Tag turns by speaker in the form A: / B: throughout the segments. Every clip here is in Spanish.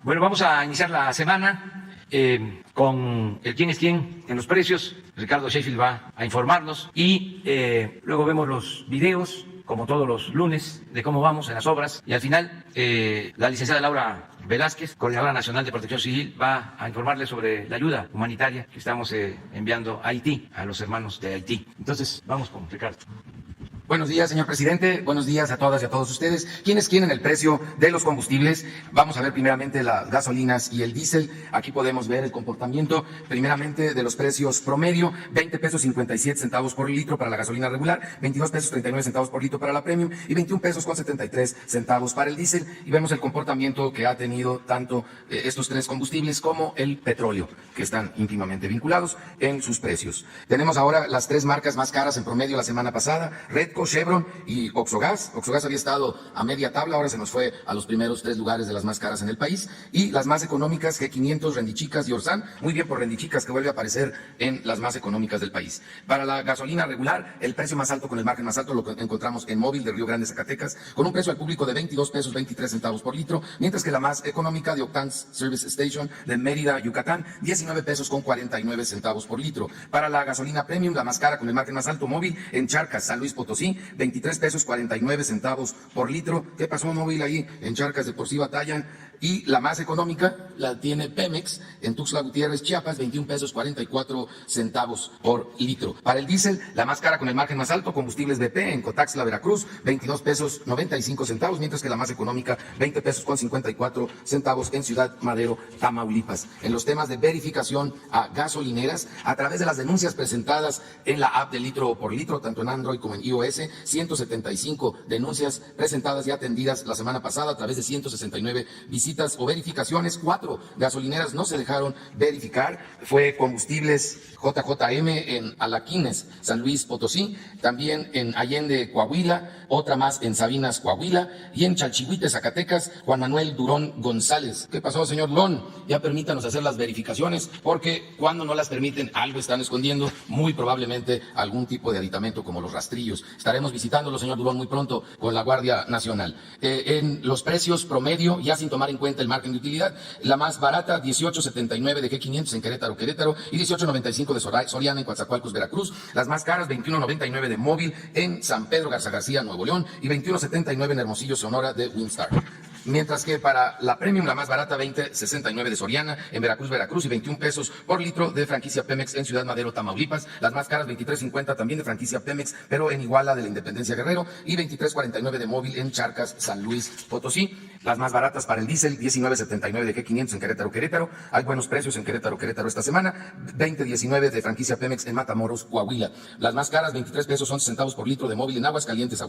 A: Bueno, vamos a iniciar la semana con el quién es quién en los precios. Ricardo Sheffield va a informarnos y luego vemos los videos, como todos los lunes, de cómo vamos en las obras. Y al final, la licenciada Laura Velázquez, Coordinadora Nacional de Protección Civil, va a informarles sobre la ayuda humanitaria que estamos enviando a Haití, a los hermanos de Haití. Entonces, vamos con Ricardo.
B: Buenos días, señor presidente. Buenos días a todas y a todos ustedes. ¿Quiénes quieren el precio de los combustibles? Vamos a ver primeramente las gasolinas y el diésel. Aquí podemos ver el comportamiento primeramente de los precios promedio. 20 pesos 57 centavos por litro para la gasolina regular, 22 pesos 39 centavos por litro para la premium y 21 pesos con 73 centavos para el diésel. Y vemos el comportamiento que ha tenido tanto estos tres combustibles como el petróleo, que están íntimamente vinculados en sus precios. Tenemos ahora las tres marcas más caras en promedio la semana pasada: Redco, Chevron y Oxogas. Oxogas había estado a media tabla, ahora se nos fue a los primeros tres lugares de las más caras en el país. Y las más económicas, G500, Rendichicas y Orsan. Muy bien por Rendichicas, que vuelve a aparecer en las más económicas del país. Para la gasolina regular, el precio más alto con el margen más alto lo encontramos en Móvil de Río Grande, Zacatecas, con un precio al público de 22 pesos 23 centavos por litro, mientras que la más económica de Octans Service Station de Mérida, Yucatán, 19 pesos con 49 centavos por litro. Para la gasolina premium, la más cara con el margen más alto, Móvil en Charcas, San Luis Potosí, 23 pesos 49 centavos por litro. ¿Qué pasó, Móvil, ahí en Charcas? De por sí batallan. Y la más económica la tiene Pemex en Tuxtla Gutiérrez, Chiapas, 21 pesos 44 centavos por litro. Para el diésel, la más cara con el margen más alto, Combustibles BP en Cotaxla, Veracruz, 22 pesos 95 centavos, mientras que la más económica, 20 pesos con 54 centavos en Ciudad Madero, Tamaulipas. En los temas de verificación a gasolineras, a través de las denuncias presentadas en la app de litro por litro, tanto en Android como en iOS, 175 denuncias presentadas y atendidas la semana pasada a través de 169 visitas o verificaciones. 4 gasolineras no se dejaron verificar. Fue Combustibles JJM en Alaquines, San Luis Potosí, también en Allende, Coahuila, otra más en Sabinas, Coahuila, y en Chalchihuite, Zacatecas, Juan Manuel Durón González. ¿Qué pasó, señor Lon? Ya permítanos hacer las verificaciones, porque cuando no las permiten, algo están escondiendo, muy probablemente algún tipo de aditamento como los rastrillos. Estaremos visitándolo, señor Durón, muy pronto con la Guardia Nacional. En los precios promedio, ya sin tomar en cuenta el margen de utilidad, la más barata, 18.79 de G500 en Querétaro, y 18.95 de Soriana en Coatzacoalcos, Veracruz. Las más caras, 21.99 de Móvil en San Pedro Garza García, Nuevo León, y 21.79 en Hermosillo, Sonora, de Winstar. Mientras que para la premium, la más barata, 20.69 de Soriana en Veracruz, y 21 pesos por litro de franquicia Pemex en Ciudad Madero, Tamaulipas. Las más caras, 23.50 también de franquicia Pemex, pero en Iguala de la Independencia, Guerrero, y 23.49 de Móvil en Charcas, San Luis Potosí. Las más baratas para el diésel, 19.79 de G500 en Querétaro. Hay buenos precios en Querétaro esta semana. 20.19 de franquicia Pemex en Matamoros, Coahuila. Las más caras, 23 pesos 11 centavos por litro de Móvil en Aguascalientes,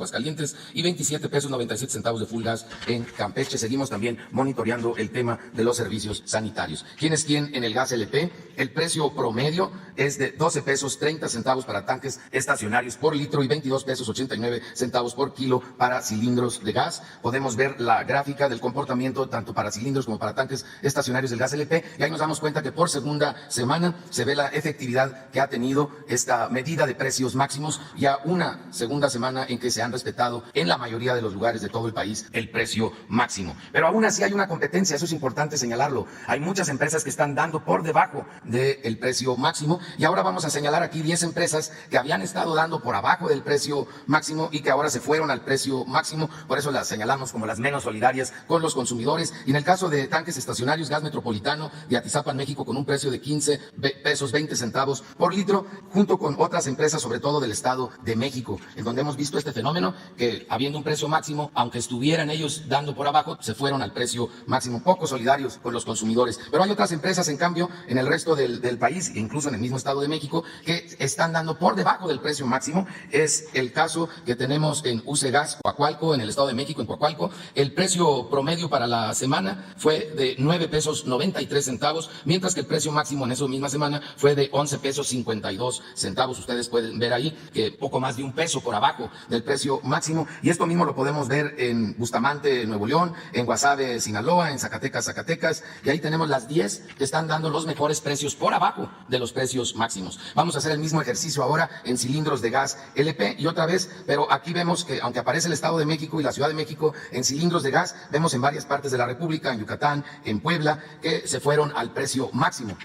B: y 27 pesos 97 centavos de Full Gas en Campeche. Seguimos también monitoreando el tema de los servicios sanitarios. ¿Quién es quién en el gas LP? El precio promedio es de 12 pesos 30 centavos para tanques estacionarios por litro y 22 pesos 89 centavos por kilo para cilindros de gas. Podemos ver la gráfica del comportamiento tanto para cilindros como para tanques estacionarios del gas LP, y ahí nos damos cuenta que por segunda semana se ve la efectividad que ha tenido esta medida de precios máximos, ya una segunda semana en que se han respetado en la mayoría de los lugares de todo el país el precio máximo. Pero aún así hay una competencia, eso es importante señalarlo. Hay muchas empresas que están dando por debajo del precio máximo, y ahora vamos a señalar aquí 10 empresas que habían estado dando por abajo del precio máximo y que ahora se fueron al precio máximo. Por eso las señalamos como las menos solidarias con los consumidores. Y en el caso de tanques estacionarios, Gas Metropolitano de Atizapán, México, con un precio de 15 pesos 20 centavos por litro, junto con otras empresas, sobre todo del Estado de México, en donde hemos visto este fenómeno que, habiendo un precio máximo, aunque estuvieran ellos dando por abajo, se fueron al precio máximo, poco solidarios con los consumidores. Pero hay otras empresas, en cambio, en el resto del país, incluso en el mismo Estado de México, que están dando por debajo del precio máximo. Es el caso que tenemos en UC Gas Coacualco, en el Estado de México, en Coacualco. El precio promedio para la semana fue de 9 pesos 93 centavos, mientras que el precio máximo en esa misma semana fue de 11 pesos 52 centavos. Ustedes pueden ver ahí que poco más de un peso por abajo del precio máximo, y esto mismo lo podemos ver en Bustamante, Nuevo León, en Guasave, Sinaloa, en Zacatecas, y ahí tenemos las 10 que están dando los mejores precios por abajo de los precios máximos. Vamos a hacer el mismo ejercicio ahora en cilindros de gas LP, y otra vez, pero aquí vemos que aunque aparece el Estado de México y la Ciudad de México en cilindros de gas, vemos en varias partes de la República, en Yucatán, en Puebla, que se fueron al precio máximo.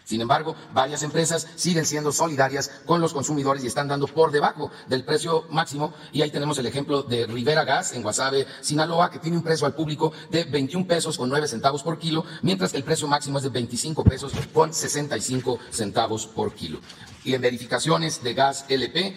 B: Sin embargo, varias empresas siguen siendo solidarias con los consumidores y están dando por debajo del precio máximo, y ahí tenemos el ejemplo de Rivera Gas en Guasave, Sinaloa, que tiene un precio al público de 21 pesos con 9 centavos por kilo, mientras que el precio máximo es de 25 pesos con 65 centavos por kilo. Y en verificaciones de gas LP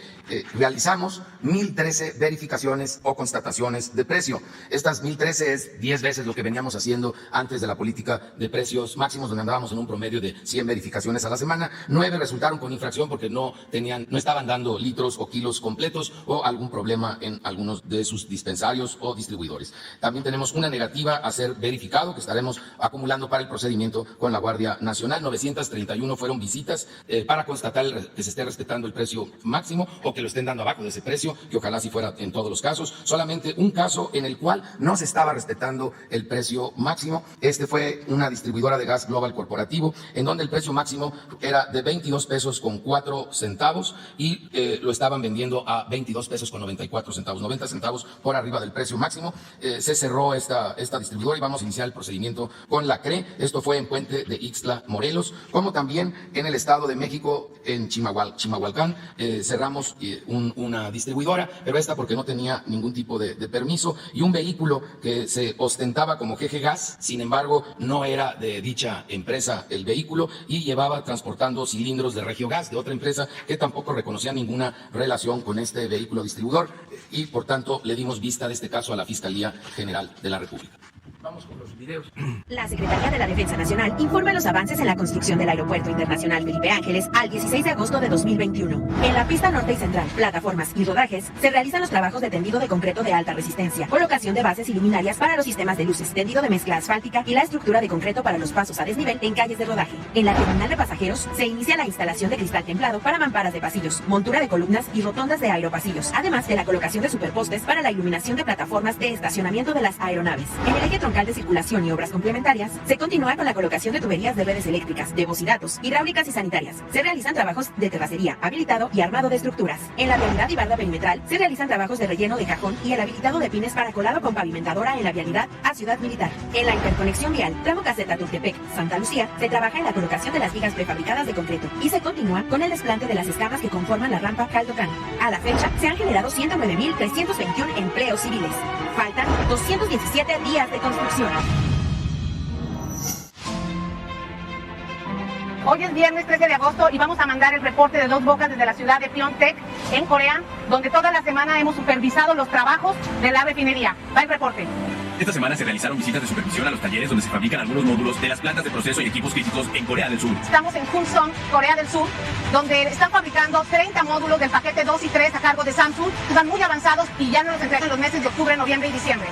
B: realizamos 1,013 verificaciones o constataciones de precio. Estas 1,013 es 10 veces lo que veníamos haciendo antes de la política de precios máximos, donde andábamos en un promedio de 100 verificaciones a la semana. 9 resultaron con infracción porque no estaban dando litros o kilos completos, o algún problema en algunos de sus dispensarios o distribuidores. También tenemos una negativa a ser verificado, que estaremos acumulando para el procedimiento con la Guardia Nacional. 931 fueron visitas para constatar que se esté respetando el precio máximo, o que lo estén dando abajo de ese precio, que ojalá si fuera en todos los casos. Solamente un caso en el cual no se estaba respetando el precio máximo. Este fue una distribuidora de gas global corporativo, en donde el precio máximo era de 22 pesos con 4 centavos y lo estaban vendiendo a 22 pesos con 94 centavos, 90 centavos por arriba del precio máximo. Se cerró esta distribuidora y vamos a iniciar el procedimiento con la CRE. Esto fue en Puente de Ixtla, Morelos, como también en el Estado de México, en Chimalhuacán. Cerramos una distribuidora, pero esta porque no tenía ningún tipo de permiso, y un vehículo que se ostentaba como GG Gas, sin embargo no era de dicha empresa el vehículo, y llevaba transportando cilindros de Regiogas, de otra empresa que tampoco reconocía ninguna relación con este vehículo distribuidor, y por tanto le dimos vista de este caso a la Fiscalía General de la República. Vamos con los videos.
C: La Secretaría de la Defensa Nacional informa los avances en la construcción del Aeropuerto Internacional Felipe Ángeles al 16 de agosto de 2021. En la pista norte y central, plataformas y rodajes, se realizan los trabajos de tendido de concreto de alta resistencia, colocación de bases y luminarias para los sistemas de luces, tendido de mezcla asfáltica y la estructura de concreto para los pasos a desnivel en calles de rodaje. En la terminal de pasajeros, se inicia la instalación de cristal templado para mamparas de pasillos, montura de columnas y rotondas de aeropasillos, además de la colocación de superpostes para la iluminación de plataformas de estacionamiento de las aeronaves. En el eje troncal de circulación y obras complementarias, se continúa con la colocación de tuberías de redes eléctricas, de voz y datos, hidráulicas y sanitarias. Se realizan trabajos de terracería, habilitado y armado de estructuras. En la vialidad y barda perimetral, se realizan trabajos de relleno de cajón y el habilitado de pines para colado con pavimentadora en la vialidad a Ciudad Militar. En la interconexión vial, tramo Caseta Tultepec, Santa Lucía, se trabaja en la colocación de las vigas prefabricadas de concreto y se continúa con el desplante de las escamas que conforman la rampa Caldocán. A la fecha, se han generado 109.321 empleos civiles. Faltan 217 días de construcción.
D: Hoy es viernes 13 de agosto y vamos a mandar el reporte de Dos Bocas desde la ciudad de Pyeongtaek, en Corea, donde toda la semana hemos supervisado los trabajos de la refinería. Va el reporte.
E: Esta semana se realizaron visitas de supervisión a los talleres donde se fabrican algunos módulos de las plantas de proceso y equipos críticos en Corea del Sur.
D: Estamos en Hunson, Corea del Sur, donde están fabricando 30 módulos del paquete 2 y 3 a cargo de Samsung. Están muy avanzados y ya nos los entregan en los meses de octubre, noviembre y diciembre.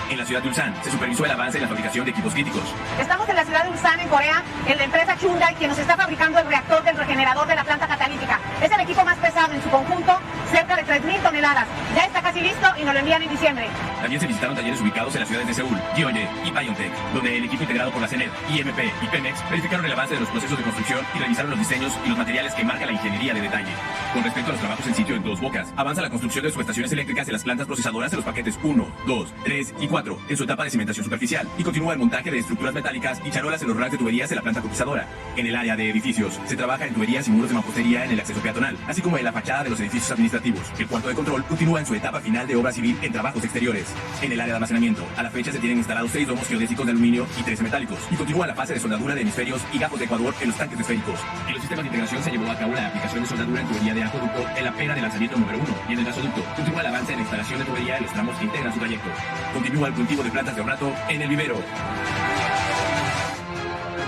E: En la ciudad de Ulsan se supervisó el avance en la fabricación de equipos críticos.
D: Estamos en la ciudad de Ulsan, en Corea, en la empresa Hyundai, que nos está fabricando el reactor del regenerador de la planta catalítica. Es el equipo más pesado en su conjunto, cerca de 3.000 toneladas. Ya está casi listo y nos lo envían en diciembre.
E: También se visitaron talleres ubicados en las ciudades de Seúl, Gyeonggi y Pyeongtaek, donde el equipo integrado por la CNED, IMP y Pemex verificaron el avance de los procesos de construcción y revisaron los diseños y los materiales que marca la ingeniería de detalle. Con respecto a los trabajos en sitio en Dos Bocas, avanza la construcción de subestaciones eléctricas en las plantas procesadoras de los paquetes 1, 2, 3 y 4 en su etapa de cimentación superficial, y continúa el montaje de estructuras metálicas y charolas en los racks de tuberías de la planta cotizadora. En el área de edificios, se trabaja en tuberías y muros de mampostería en el acceso peatonal, así como en la fachada de los edificios administrativos. El cuarto de control continúa en su etapa final de obras civil en trabajos exteriores. En el área de almacenamiento, a la fecha se tienen instalados 6 domos geodésicos de aluminio y 13 metálicos, y continúa la fase de soldadura de hemisferios y gajos de Ecuador en los tanques esféricos. En los sistemas de integración se llevó a cabo la aplicación de soldadura en tubería de acueducto en la pera de lanzamiento número 1, y en el gasoducto continúa el avance en la instalación de tubería en los tramos que integran su trayecto. Continúa el cultivo de plantas de ornato en el vivero.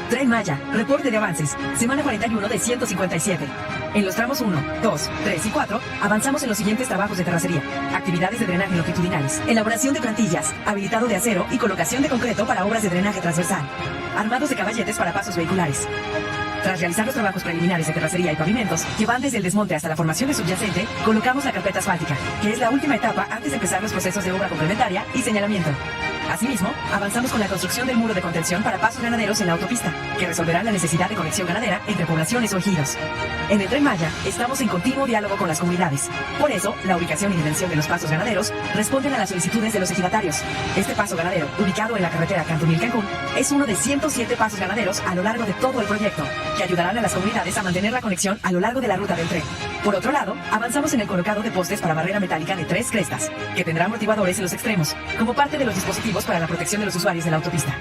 C: Tren Maya, reporte de avances, semana 41 de 157. En los tramos 1, 2, 3 y 4, avanzamos en los siguientes trabajos de terracería: actividades de drenaje longitudinales, elaboración de plantillas, habilitado de acero y colocación de concreto para obras de drenaje transversal, armados de caballetes para pasos vehiculares. Tras realizar los trabajos preliminares de terracería y pavimentos, que van desde el desmonte hasta la formación de subyacente, colocamos la carpeta asfáltica, que es la última etapa antes de empezar los procesos de obra complementaria y señalamiento. Asimismo, avanzamos con la construcción del muro de contención para pasos ganaderos en la autopista, que resolverá la necesidad de conexión ganadera entre poblaciones o ejidos. En el Tren Maya, estamos en continuo diálogo con las comunidades. Por eso, la ubicación y dimensión de los pasos ganaderos responden a las solicitudes de los ejidatarios. Este paso ganadero, ubicado en la carretera Cantunil-Cancún, es uno de 107 pasos ganaderos a lo largo de todo el proyecto, que ayudarán a las comunidades a mantener la conexión a lo largo de la ruta del tren. Por otro lado, avanzamos en el colocado de postes para barrera metálica de 3 crestas, que tendrá amortiguadores en los extremos, como parte de los dispositivos para la protección de los usuarios de la autopista.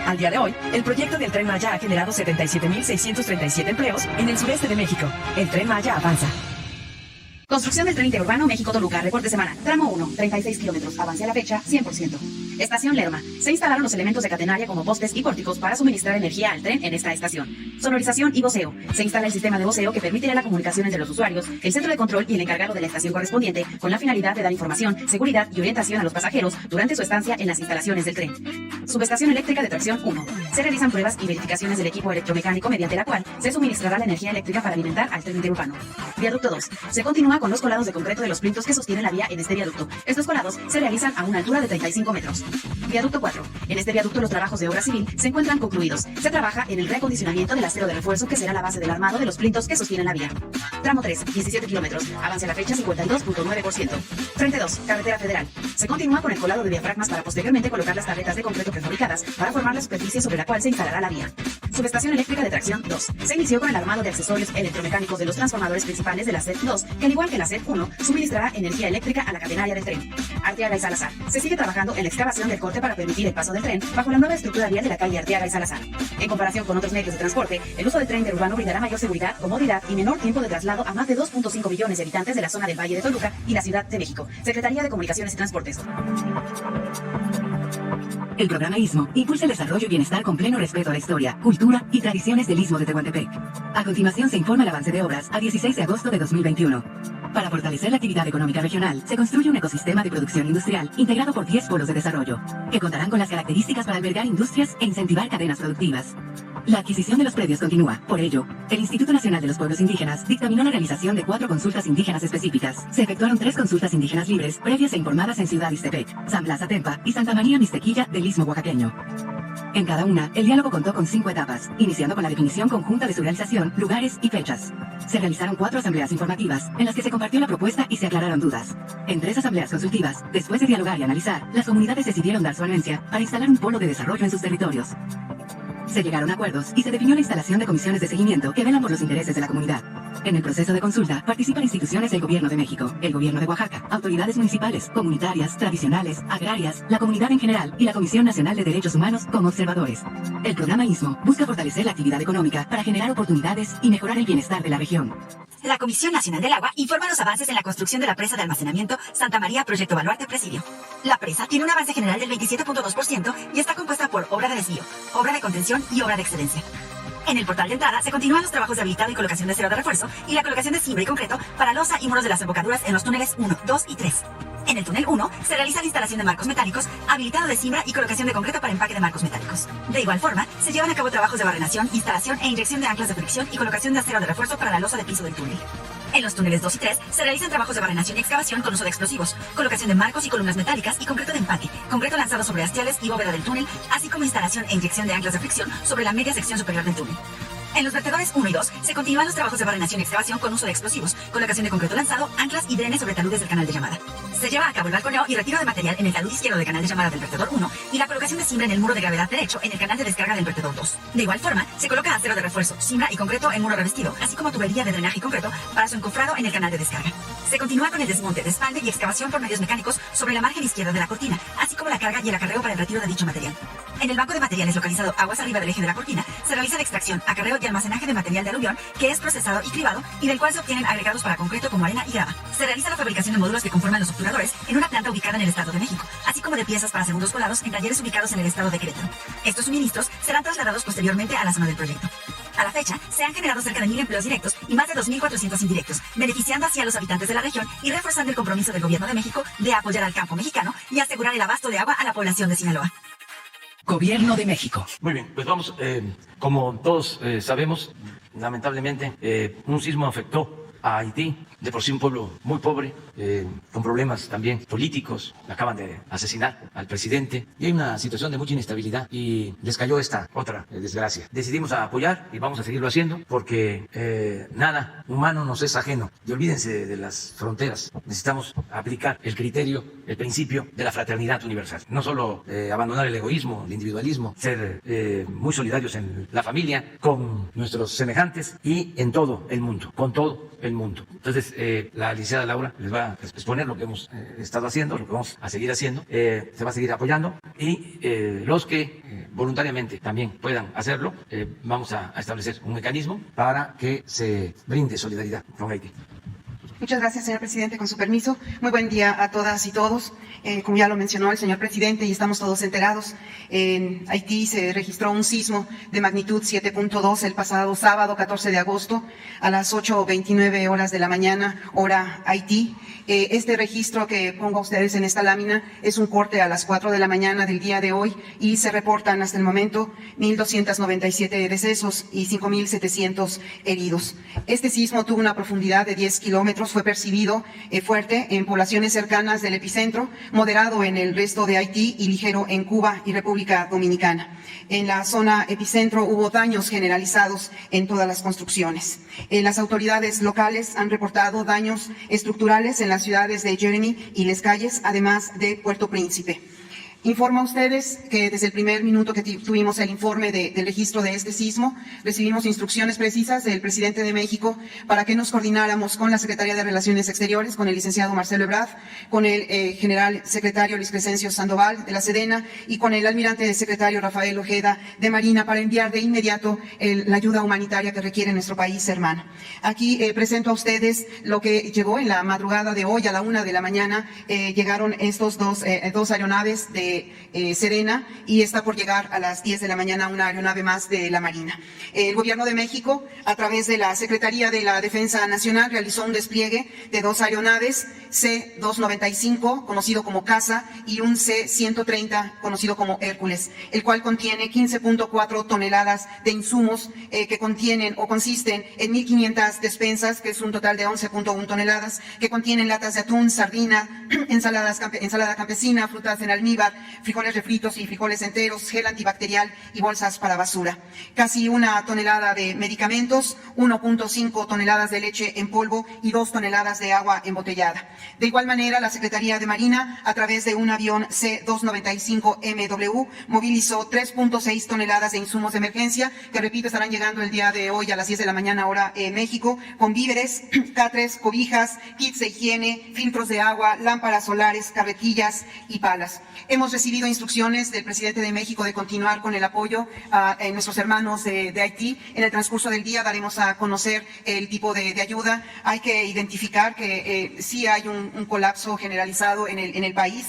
C: Al día de hoy, el proyecto del Tren Maya ha generado 77.637 empleos en el sureste de México. El Tren Maya avanza.
F: Construcción del tren interurbano México-Toluca, reporte semana. Tramo 1, 36 kilómetros. Avance a la fecha, 100%. Estación Lerma. Se instalaron los elementos de catenaria como postes y pórticos para suministrar energía al tren en esta estación. Sonorización y voceo. Se instala el sistema de voceo que permitirá la comunicación entre los usuarios, el centro de control y el encargado de la estación correspondiente, con la finalidad de dar información, seguridad y orientación a los pasajeros durante su estancia en las instalaciones del tren. Subestación eléctrica de tracción 1. Se realizan pruebas y verificaciones del equipo electromecánico mediante la cual se suministrará la energía eléctrica para alimentar al tren interurbano. Viaducto 2. Se continúa con los colados de concreto de los plintos que sostienen la vía en este viaducto. Estos colados se realizan a una altura de 35 metros. Viaducto 4. En este viaducto los trabajos de obra civil se encuentran concluidos. Se trabaja en el reacondicionamiento del acero de refuerzo que será la base del armado de los plintos que sostienen la vía. Tramo 3, 17 kilómetros. Avance a la fecha 52.9%. Frente 2, carretera federal. Se continúa con el colado de diafragmas para posteriormente colocar las tabletas de concreto prefabricadas para formar la superficie sobre la cual se instalará la vía. Subestación eléctrica de tracción 2. Se inició con el armado de accesorios electromecánicos de los transformadores principales de la SET 2, que al igual que la SET 1, suministrará energía eléctrica a la catenaria del tren. Arteaga y Salazar. Se sigue trabajando en la excavación del corte para permitir el paso del tren bajo la nueva estructura vial de la calle Arteaga y Salazar. En comparación con otros medios de transporte, el uso del tren interurbano brindará mayor seguridad, comodidad y menor tiempo de traslado a más de 2.5 millones de habitantes de la zona del Valle de Toluca y la Ciudad de México. Secretaría de Comunicaciones y Transportes.
G: El programa ISMO impulsa el desarrollo y bienestar con pleno respeto a la historia, cultura y tradiciones del Istmo de Tehuantepec. A continuación se informa el avance de obras a 16 de agosto de 2021. Para fortalecer la actividad económica regional, se construye un ecosistema de producción industrial integrado por 10 polos de desarrollo, que contarán con las características para albergar industrias e incentivar cadenas productivas. La adquisición de los predios continúa. Por ello, el Instituto Nacional de los Pueblos Indígenas dictaminó la realización de 4 consultas indígenas específicas. Se efectuaron 3 consultas indígenas libres, previas e informadas en Ciudad Ixtepec, San Blas Atempa y Santa María Mixtequilla del Istmo Oaxaqueño. En cada una, el diálogo contó con 5 etapas, iniciando con la definición conjunta de su realización, lugares y fechas. Se realizaron 4 asambleas informativas, en las que se compartió la propuesta y se aclararon dudas. En 3 asambleas consultivas, después de dialogar y analizar, las comunidades decidieron dar su anuencia para instalar un polo de desarrollo en sus territorios. Se llegaron a acuerdos y se definió la instalación de comisiones de seguimiento que velan por los intereses de la comunidad. En el proceso de consulta participan instituciones del Gobierno de México, el Gobierno de Oaxaca, autoridades municipales, comunitarias, tradicionales, agrarias, la comunidad en general y la Comisión Nacional de Derechos Humanos como observadores. El programa ISMO busca fortalecer la actividad económica para generar oportunidades y mejorar el bienestar de la región.
C: La Comisión Nacional del Agua informa los avances en la construcción de la presa de almacenamiento Santa María Proyecto Baluarte Presidio. La presa tiene un avance general del 27.2% y está compuesta por obra de desvío, obra de contención y obra de excelencia. En el portal de entrada se continúan los trabajos de habilitado y colocación de acero de refuerzo y la colocación de cimbre y concreto para losa y muros de las embocaduras en los túneles 1, 2 y 3. En el túnel 1 se realiza la instalación de marcos metálicos, habilitado de cimbra y colocación de concreto para empaque de marcos metálicos. De igual forma, se llevan a cabo trabajos de barrenación, instalación e inyección de anclas de fricción y colocación de acero de refuerzo para la losa de piso del túnel. En los túneles 2 y 3 se realizan trabajos de barrenación y excavación con uso de explosivos, colocación de marcos y columnas metálicas y concreto de empate, concreto lanzado sobre hastiales y bóveda del túnel, así como instalación e inyección de anclas de fricción sobre la media sección superior del túnel.
G: En los vertedores 1 y 2 se continúan los trabajos de barrenación y excavación con uso de explosivos, colocación de concreto lanzado, anclas y drenes sobre taludes del canal de llamada. Se lleva a cabo el balconeo y retiro de material en el talud izquierdo del canal de llamada del vertedor 1 y la colocación de cimbra en el muro de gravedad derecho en el canal de descarga del vertedor 2. De igual forma, se coloca acero de refuerzo, cimbra y concreto en muro revestido, así como tubería de drenaje y concreto para su encofrado en el canal de descarga. Se continúa con el desmonte, desfalde y excavación por medios mecánicos sobre la margen izquierda de la cortina, así como la carga y el acarreo para el retiro de dicho material. En el banco de materiales localizado aguas arriba del eje de la cortina, se realiza la extracción, acarreo y almacenaje de material de aluvión que es procesado y cribado y del cual se obtienen agregados para concreto como arena y grava. Se realiza la fabricación de módulos que conforman los obturadores en una planta ubicada en el Estado de México, así como de piezas para segundos volados en talleres ubicados en el Estado de Querétaro. Estos suministros serán trasladados posteriormente a la zona del proyecto. A la fecha, se han generado cerca de 1,000 empleos directos y más de 2,400 indirectos, beneficiando así a los habitantes de la región y reforzando el compromiso del Gobierno de México de apoyar al campo mexicano y asegurar el abasto de agua a la población de Sinaloa.
A: Gobierno de México. Muy bien, pues vamos, como todos sabemos, lamentablemente un sismo afectó a Haití, de por sí un pueblo muy pobre, con problemas también políticos. Acaban de asesinar al presidente y hay una situación de mucha inestabilidad y les cayó esta otra desgracia. Decidimos apoyar y vamos a seguirlo haciendo porque nada humano nos es ajeno. Y olvídense de las fronteras. Necesitamos aplicar el criterio, el principio de la fraternidad universal. No solo abandonar el egoísmo, el individualismo, ser muy solidarios en la familia, con nuestros semejantes y en todo el mundo, con todo el mundo. Entonces, la licenciada Laura les va a exponer lo que hemos estado haciendo, lo que vamos a seguir haciendo. Se va a seguir apoyando y los que voluntariamente también puedan hacerlo, vamos a establecer un mecanismo para que se brinde solidaridad con Haití.
H: Muchas gracias, señor presidente. Con su permiso, muy buen día a todas y todos. Como ya lo mencionó el señor presidente y estamos todos enterados, en Haití se registró un sismo de magnitud 7.2 el pasado sábado 14 de agosto a las 8:29 horas de la mañana, hora Haití. Este registro que pongo a ustedes en esta lámina es un corte a las 4 de la mañana del día de hoy y se reportan hasta el momento 1,297 decesos y 5,700 heridos. Este sismo tuvo una profundidad de 10 kilómetros, fue percibido fuerte en poblaciones cercanas del epicentro, moderado en el resto de Haití y ligero en Cuba y República Dominicana. En la zona epicentro hubo daños generalizados en todas las construcciones. Las autoridades locales han reportado daños estructurales en las ciudades de Jeremy y Les Cayes, además de Puerto Príncipe. Informo a ustedes que desde el primer minuto que tuvimos el informe del registro de este sismo, recibimos instrucciones precisas del presidente de México para que nos coordináramos con la Secretaría de Relaciones Exteriores, con el licenciado Marcelo Ebrard, con el general secretario Luis Crescencio Sandoval de la Sedena y con el almirante secretario Rafael Ojeda de Marina para enviar de inmediato la ayuda humanitaria que requiere nuestro país hermano. Aquí presento a ustedes lo que llegó en la madrugada de hoy a la 1 de la mañana. Llegaron estos dos aeronaves de Sedena y está por llegar a las 10 de la mañana una aeronave más de la Marina. El Gobierno de México, a través de la Secretaría de la Defensa Nacional, realizó un despliegue de 2 aeronaves, C-295, conocido como Casa, y un C-130, conocido como Hércules, el cual contiene 15.4 toneladas de insumos que contienen o consisten en 1,500 despensas, que es un total de 11.1 toneladas, que contienen latas de atún, sardina, ensalada campesina, frutas en almíbar, frijoles refritos y frijoles enteros, gel antibacterial y bolsas para basura. Casi 1 tonelada de medicamentos, 1.5 toneladas de leche en polvo y 2 toneladas de agua embotellada. De igual manera, la Secretaría de Marina, a través de un avión C-295MW, movilizó 3.6 toneladas de insumos de emergencia, que repito, estarán llegando el día de hoy a las 10 de la mañana, hora México, con víveres, catres, cobijas, kits de higiene, filtros de agua, lámparas solares, carretillas y palas. Hemos recibido instrucciones del presidente de México de continuar con el apoyo a nuestros hermanos de Haití. En el transcurso del día daremos a conocer el tipo de ayuda. Hay que identificar que sí hay un colapso generalizado en el país.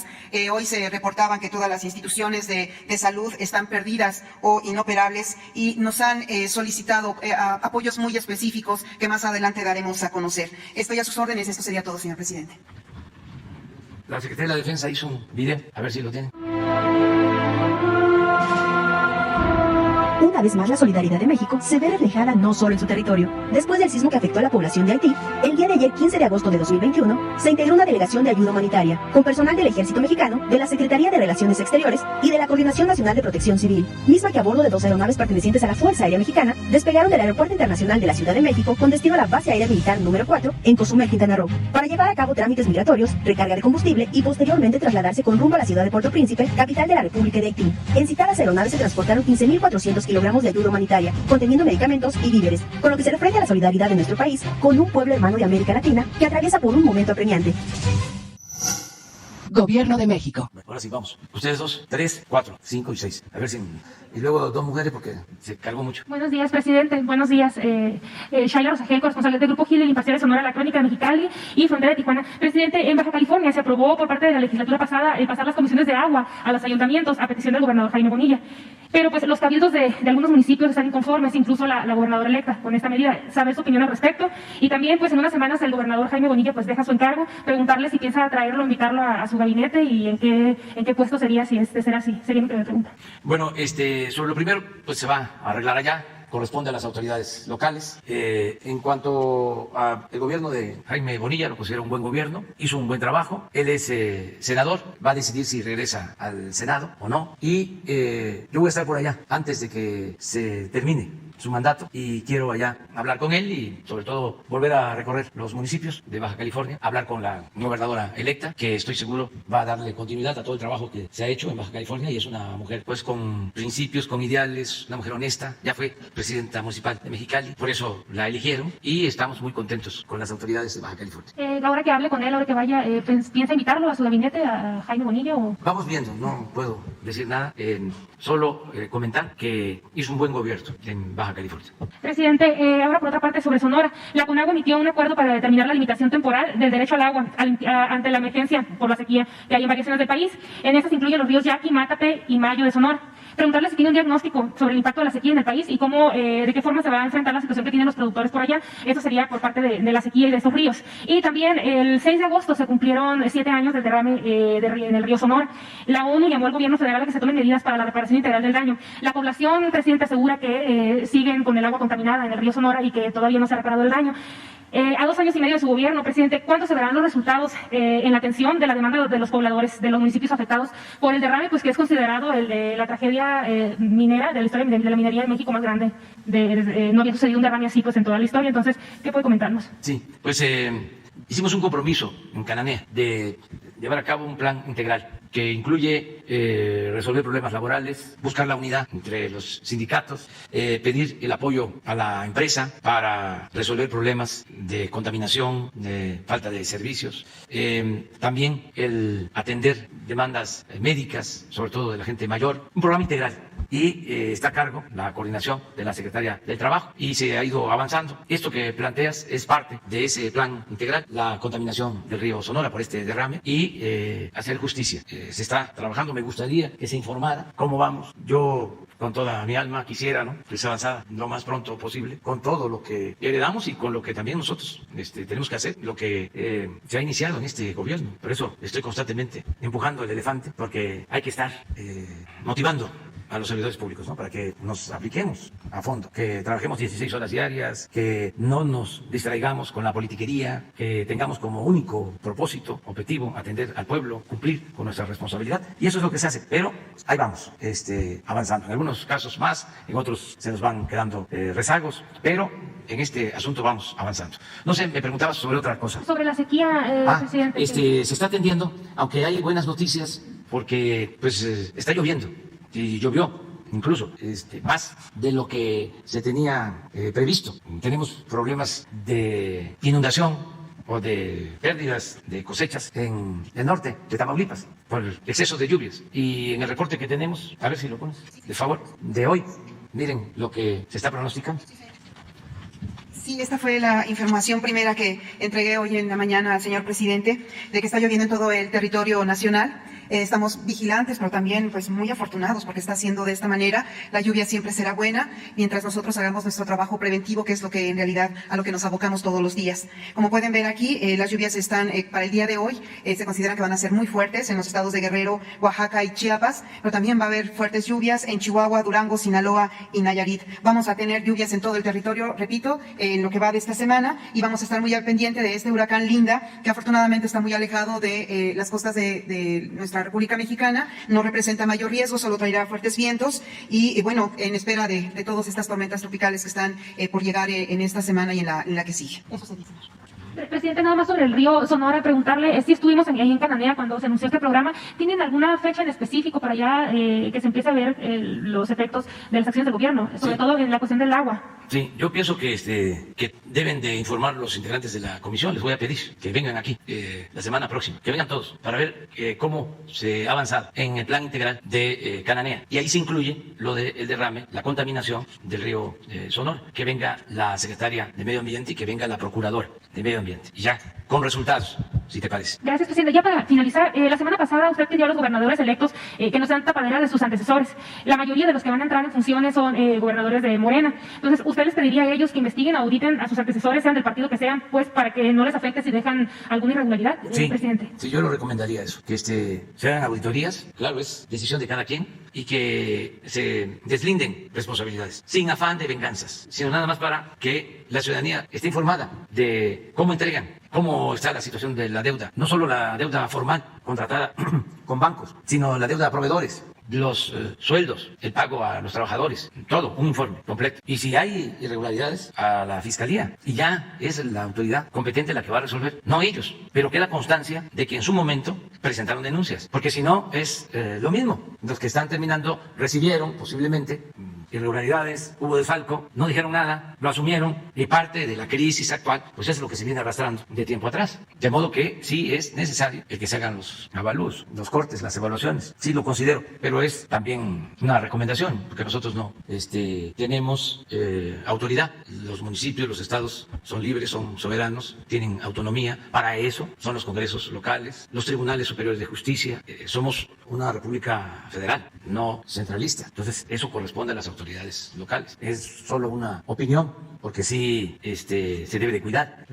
H: Hoy se reportaban que todas las instituciones de salud están perdidas o inoperables y nos han solicitado apoyos muy específicos que más adelante daremos a conocer. Estoy a sus órdenes. Esto sería todo, señor presidente.
A: La Secretaría de la Defensa hizo un video, a ver si lo tienen.
I: Una
C: vez más la solidaridad de México se ve reflejada no solo en su territorio. Después del sismo que afectó a la población de Haití, el día de ayer, 15 de agosto de 2021, se integró una delegación de ayuda humanitaria, con personal del Ejército Mexicano, de la Secretaría de Relaciones Exteriores y de la Coordinación Nacional de Protección Civil, misma que a bordo de 2 aeronaves pertenecientes a la Fuerza Aérea Mexicana, despegaron del Aeropuerto Internacional de la Ciudad de México con destino a la Base Aérea Militar número 4 en Cozumel, Quintana Roo, para llevar a cabo trámites migratorios, recarga de combustible y posteriormente trasladarse con rumbo a la ciudad de Puerto Príncipe, capital de la República de Haití. En citadas aeronaves se transportaron 15.400 kilogramos de ayuda humanitaria, conteniendo medicamentos y víveres, con lo que se refleja la solidaridad de nuestro país con un pueblo hermano de América Latina que atraviesa por un momento apremiante.
G: Gobierno de México.
A: Ahora sí, vamos. Ustedes 2, 3, 4, 5 y 6. A ver si... Y luego 2 mujeres porque se cargó mucho.
I: Buenos días, presidente. Buenos días. Shayla Rosagel, corresponsal del Grupo Gil, el Imparcial de Sonora, La Crónica de Mexicali y Frontera de Tijuana. Presidente, en Baja California se aprobó por parte de la legislatura pasada pasar las comisiones de agua a los ayuntamientos a petición del gobernador Jaime Bonilla. Pero pues los cabildos de algunos municipios están inconformes, incluso la gobernadora electa, con esta medida. Saber su opinión al respecto. Y también, pues en unas semanas el gobernador Jaime Bonilla pues deja su encargo, preguntarle si piensa traerlo, invitarlo a su gabinete y en qué puesto sería si es de ser así. Sería mi primera pregunta.
A: Bueno, sobre lo primero, pues se va a arreglar allá. Corresponde a las autoridades locales. En cuanto al gobierno de Jaime Bonilla, lo considero un buen gobierno, hizo un buen trabajo. Él es senador, va a decidir si regresa al Senado o no. Y yo voy a estar por allá antes de que se termine su mandato y quiero allá hablar con él y sobre todo volver a recorrer los municipios de Baja California, hablar con la gobernadora electa, que estoy seguro va a darle continuidad a todo el trabajo que se ha hecho en Baja California, y es una mujer pues con principios, con ideales, una mujer honesta, ya fue presidenta municipal de Mexicali, por eso la eligieron y estamos muy contentos con las autoridades de Baja California.
I: Ahora que hable con él, ahora que vaya, ¿piensa invitarlo a su gabinete, a Jaime Bonilla? O...
A: Vamos viendo, no puedo decir nada, solo comentar que hizo un buen gobierno en Baja California.
I: Presidente, ahora por otra parte sobre Sonora, la CONAGUA emitió un acuerdo para determinar la limitación temporal del derecho al agua ante la emergencia por la sequía que hay en varias zonas del país. En estas incluyen los ríos Yaqui, Mátape y Mayo de Sonora. Preguntarle si tiene un diagnóstico sobre el impacto de la sequía en el país y cómo, de qué forma se va a enfrentar la situación que tienen los productores por allá. Eso sería por parte de la sequía y de estos ríos. Y también el 6 de agosto se cumplieron 7 años del derrame en el río Sonora. La ONU llamó al gobierno federal a que se tomen medidas para la reparación integral del daño. La población, presidente, asegura que siguen con el agua contaminada en el río Sonora y que todavía no se ha reparado el daño. A 2 años y medio de su gobierno, presidente, ¿cuándo se verán los resultados en la atención de la demanda de los pobladores de los municipios afectados por el derrame, pues que es considerado la tragedia minera de la historia de la minería en México más grande? No había sucedido un derrame así pues en toda la historia. Entonces, ¿qué puede comentarnos?
A: Sí, pues hicimos un compromiso en Cananea de llevar a cabo un plan integral que incluye resolver problemas laborales, buscar la unidad entre los sindicatos, pedir el apoyo a la empresa para resolver problemas de contaminación, de falta de servicios, también el atender demandas médicas, sobre todo de la gente mayor, un programa integral. Y está a cargo la coordinación de la Secretaría del Trabajo y se ha ido avanzando. Esto que planteas es parte de ese plan integral, la contaminación del río Sonora por este derrame y hacer justicia. Se está trabajando, me gustaría que se informara cómo vamos. Yo con toda mi alma quisiera, ¿no?, que se avanzara lo más pronto posible con todo lo que heredamos y con lo que también nosotros tenemos que hacer, lo que se ha iniciado en este gobierno. Por eso estoy constantemente empujando el elefante, porque hay que estar motivando a los servidores públicos, ¿no?, para que nos apliquemos a fondo, que trabajemos 16 horas diarias, que no nos distraigamos con la politiquería, que tengamos como único propósito, objetivo, atender al pueblo, cumplir con nuestra responsabilidad, y eso es lo que se hace. Pero ahí vamos, avanzando. En algunos casos más, en otros se nos van quedando rezagos, pero en este asunto vamos avanzando. No sé, me preguntabas sobre otra cosa.
I: Sobre la sequía, presidente.
A: Se está atendiendo, aunque hay buenas noticias, porque pues está lloviendo. Y llovió incluso más de lo que se tenía previsto. Tenemos problemas de inundación o de pérdidas de cosechas en el norte de Tamaulipas por exceso de lluvias. Y en el reporte que tenemos, a ver si lo pones, de favor, de hoy, miren lo que se está pronosticando.
H: Sí, esta fue la información primera que entregué hoy en la mañana al señor presidente, de que está lloviendo en todo el territorio nacional. Estamos vigilantes, pero también pues muy afortunados porque está haciendo de esta manera. La lluvia siempre será buena mientras nosotros hagamos nuestro trabajo preventivo, que es lo que en realidad a lo que nos abocamos todos los días. Como pueden ver aquí, las lluvias están para el día de hoy, se consideran que van a ser muy fuertes en los estados de Guerrero, Oaxaca y Chiapas, pero también va a haber fuertes lluvias en Chihuahua, Durango, Sinaloa y Nayarit. Vamos a tener lluvias en todo el territorio, repito, en lo que va de esta semana, y vamos a estar muy al pendiente de este huracán Linda, que afortunadamente está muy alejado de las costas de nuestra República Mexicana, no representa mayor riesgo, solo traerá fuertes vientos y bueno, en espera de todas estas tormentas tropicales que están por llegar en esta semana y en la que sigue. Eso se dice.
I: Presidente, nada más sobre el río Sonora, preguntarle si estuvimos ahí en Cananea cuando se anunció este programa. ¿Tienen alguna fecha en específico para ya que se empiece a ver los efectos de las acciones del gobierno, sobre todo en la cuestión del agua?
A: Sí, yo pienso que deben de informar los integrantes de la comisión. Les voy a pedir que vengan aquí la semana próxima, que vengan todos para ver cómo se ha avanzado en el plan integral de Cananea. Y ahí se incluye lo del derrame, la contaminación del río Sonora. Que venga la secretaria de Medio Ambiente y que venga la procuradora de Medio Ambiente. Y ya, con resultados, si te parece.
I: Gracias, presidente. Ya para finalizar, la semana pasada usted pidió a los gobernadores electos que no sean tapaderas de sus antecesores. La mayoría de los que van a entrar en funciones son gobernadores de Morena. Entonces, ¿usted les pediría a ellos que investiguen, auditen a sus antecesores, sean del partido que sean, pues para que no les afecte si dejan alguna irregularidad,
A: sí,
I: presidente?
A: Sí, yo lo recomendaría eso, que se hagan auditorías, claro, es decisión de cada quien, y que se deslinden responsabilidades, sin afán de venganzas, sino nada más para que la ciudadanía esté informada de cómo entregan, cómo está la situación de la deuda, no solo la deuda formal contratada con bancos, sino la deuda a proveedores, los sueldos, el pago a los trabajadores, todo, un informe completo. Y si hay irregularidades, a la Fiscalía, y ya es la autoridad competente la que va a resolver, no ellos, pero queda constancia de que en su momento presentaron denuncias, porque si no es lo mismo, los que están terminando recibieron posiblemente irregularidades, hubo desfalco, no dijeron nada, lo asumieron, y parte de la crisis actual, pues es lo que se viene arrastrando de tiempo atrás. De modo que sí es necesario el que se hagan los avalúos, los cortes, las evaluaciones, sí lo considero, pero es también una recomendación, porque nosotros no tenemos autoridad. Los municipios, los estados son libres, son soberanos, tienen autonomía. Para eso son los congresos locales, los tribunales superiores de justicia. Somos una república federal, no centralista. Entonces eso corresponde a las autoridades locales. Es solo una opinión, porque sí se debe de cuidar.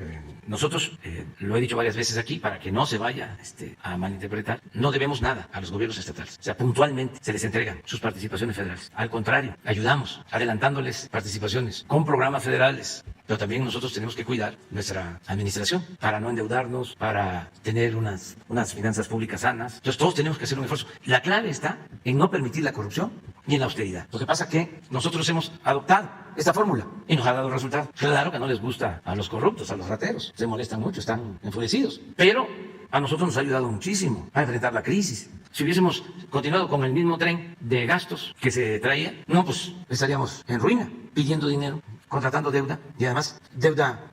A: Nosotros, lo he dicho varias veces aquí, para que no se vaya a malinterpretar, no debemos nada a los gobiernos estatales. O sea, puntualmente se les entregan sus participaciones federales. Al contrario, ayudamos adelantándoles participaciones con programas federales. Pero también nosotros tenemos que cuidar nuestra administración para no endeudarnos, para tener unas finanzas públicas sanas. Entonces todos tenemos que hacer un esfuerzo. La clave está en no permitir la corrupción y en la austeridad. Lo que pasa es que nosotros hemos adoptado esta fórmula y nos ha dado resultados. Claro que no les gusta a los corruptos, a los rateros. Se molestan mucho, están enfurecidos. Pero a nosotros nos ha ayudado muchísimo a enfrentar la crisis. Si hubiésemos continuado con el mismo tren de gastos que se traía, no, pues estaríamos en ruina, pidiendo dinero, contratando deuda, y además deuda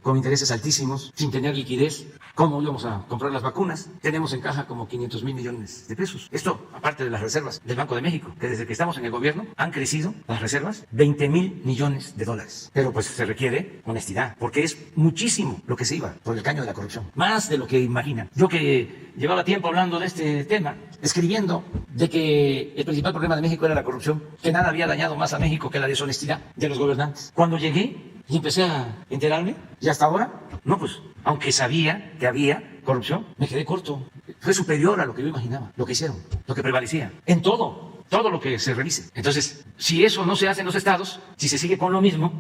A: con intereses altísimos, sin tener liquidez. ¿Cómo íbamos a comprar las vacunas? Tenemos en caja como 500,000 millones de pesos. Esto, aparte de las reservas del Banco de México, que desde que estamos en el gobierno han crecido las reservas 20,000 millones de dólares. Pero pues se requiere honestidad, porque es muchísimo lo que se iba por el caño de la corrupción. Más de lo que imaginan. Yo que llevaba tiempo hablando de este tema, escribiendo de que el principal problema de México era la corrupción, que nada había dañado más a México que la deshonestidad de los gobernantes. Cuando llegué y empecé a enterarme, y hasta ahora, no, pues, aunque sabía que había corrupción, me quedé corto. Fue superior a lo que yo imaginaba, lo que hicieron, lo que prevalecía, en todo lo que se revise. Entonces, si eso no se hace en los estados, si se sigue con lo mismo,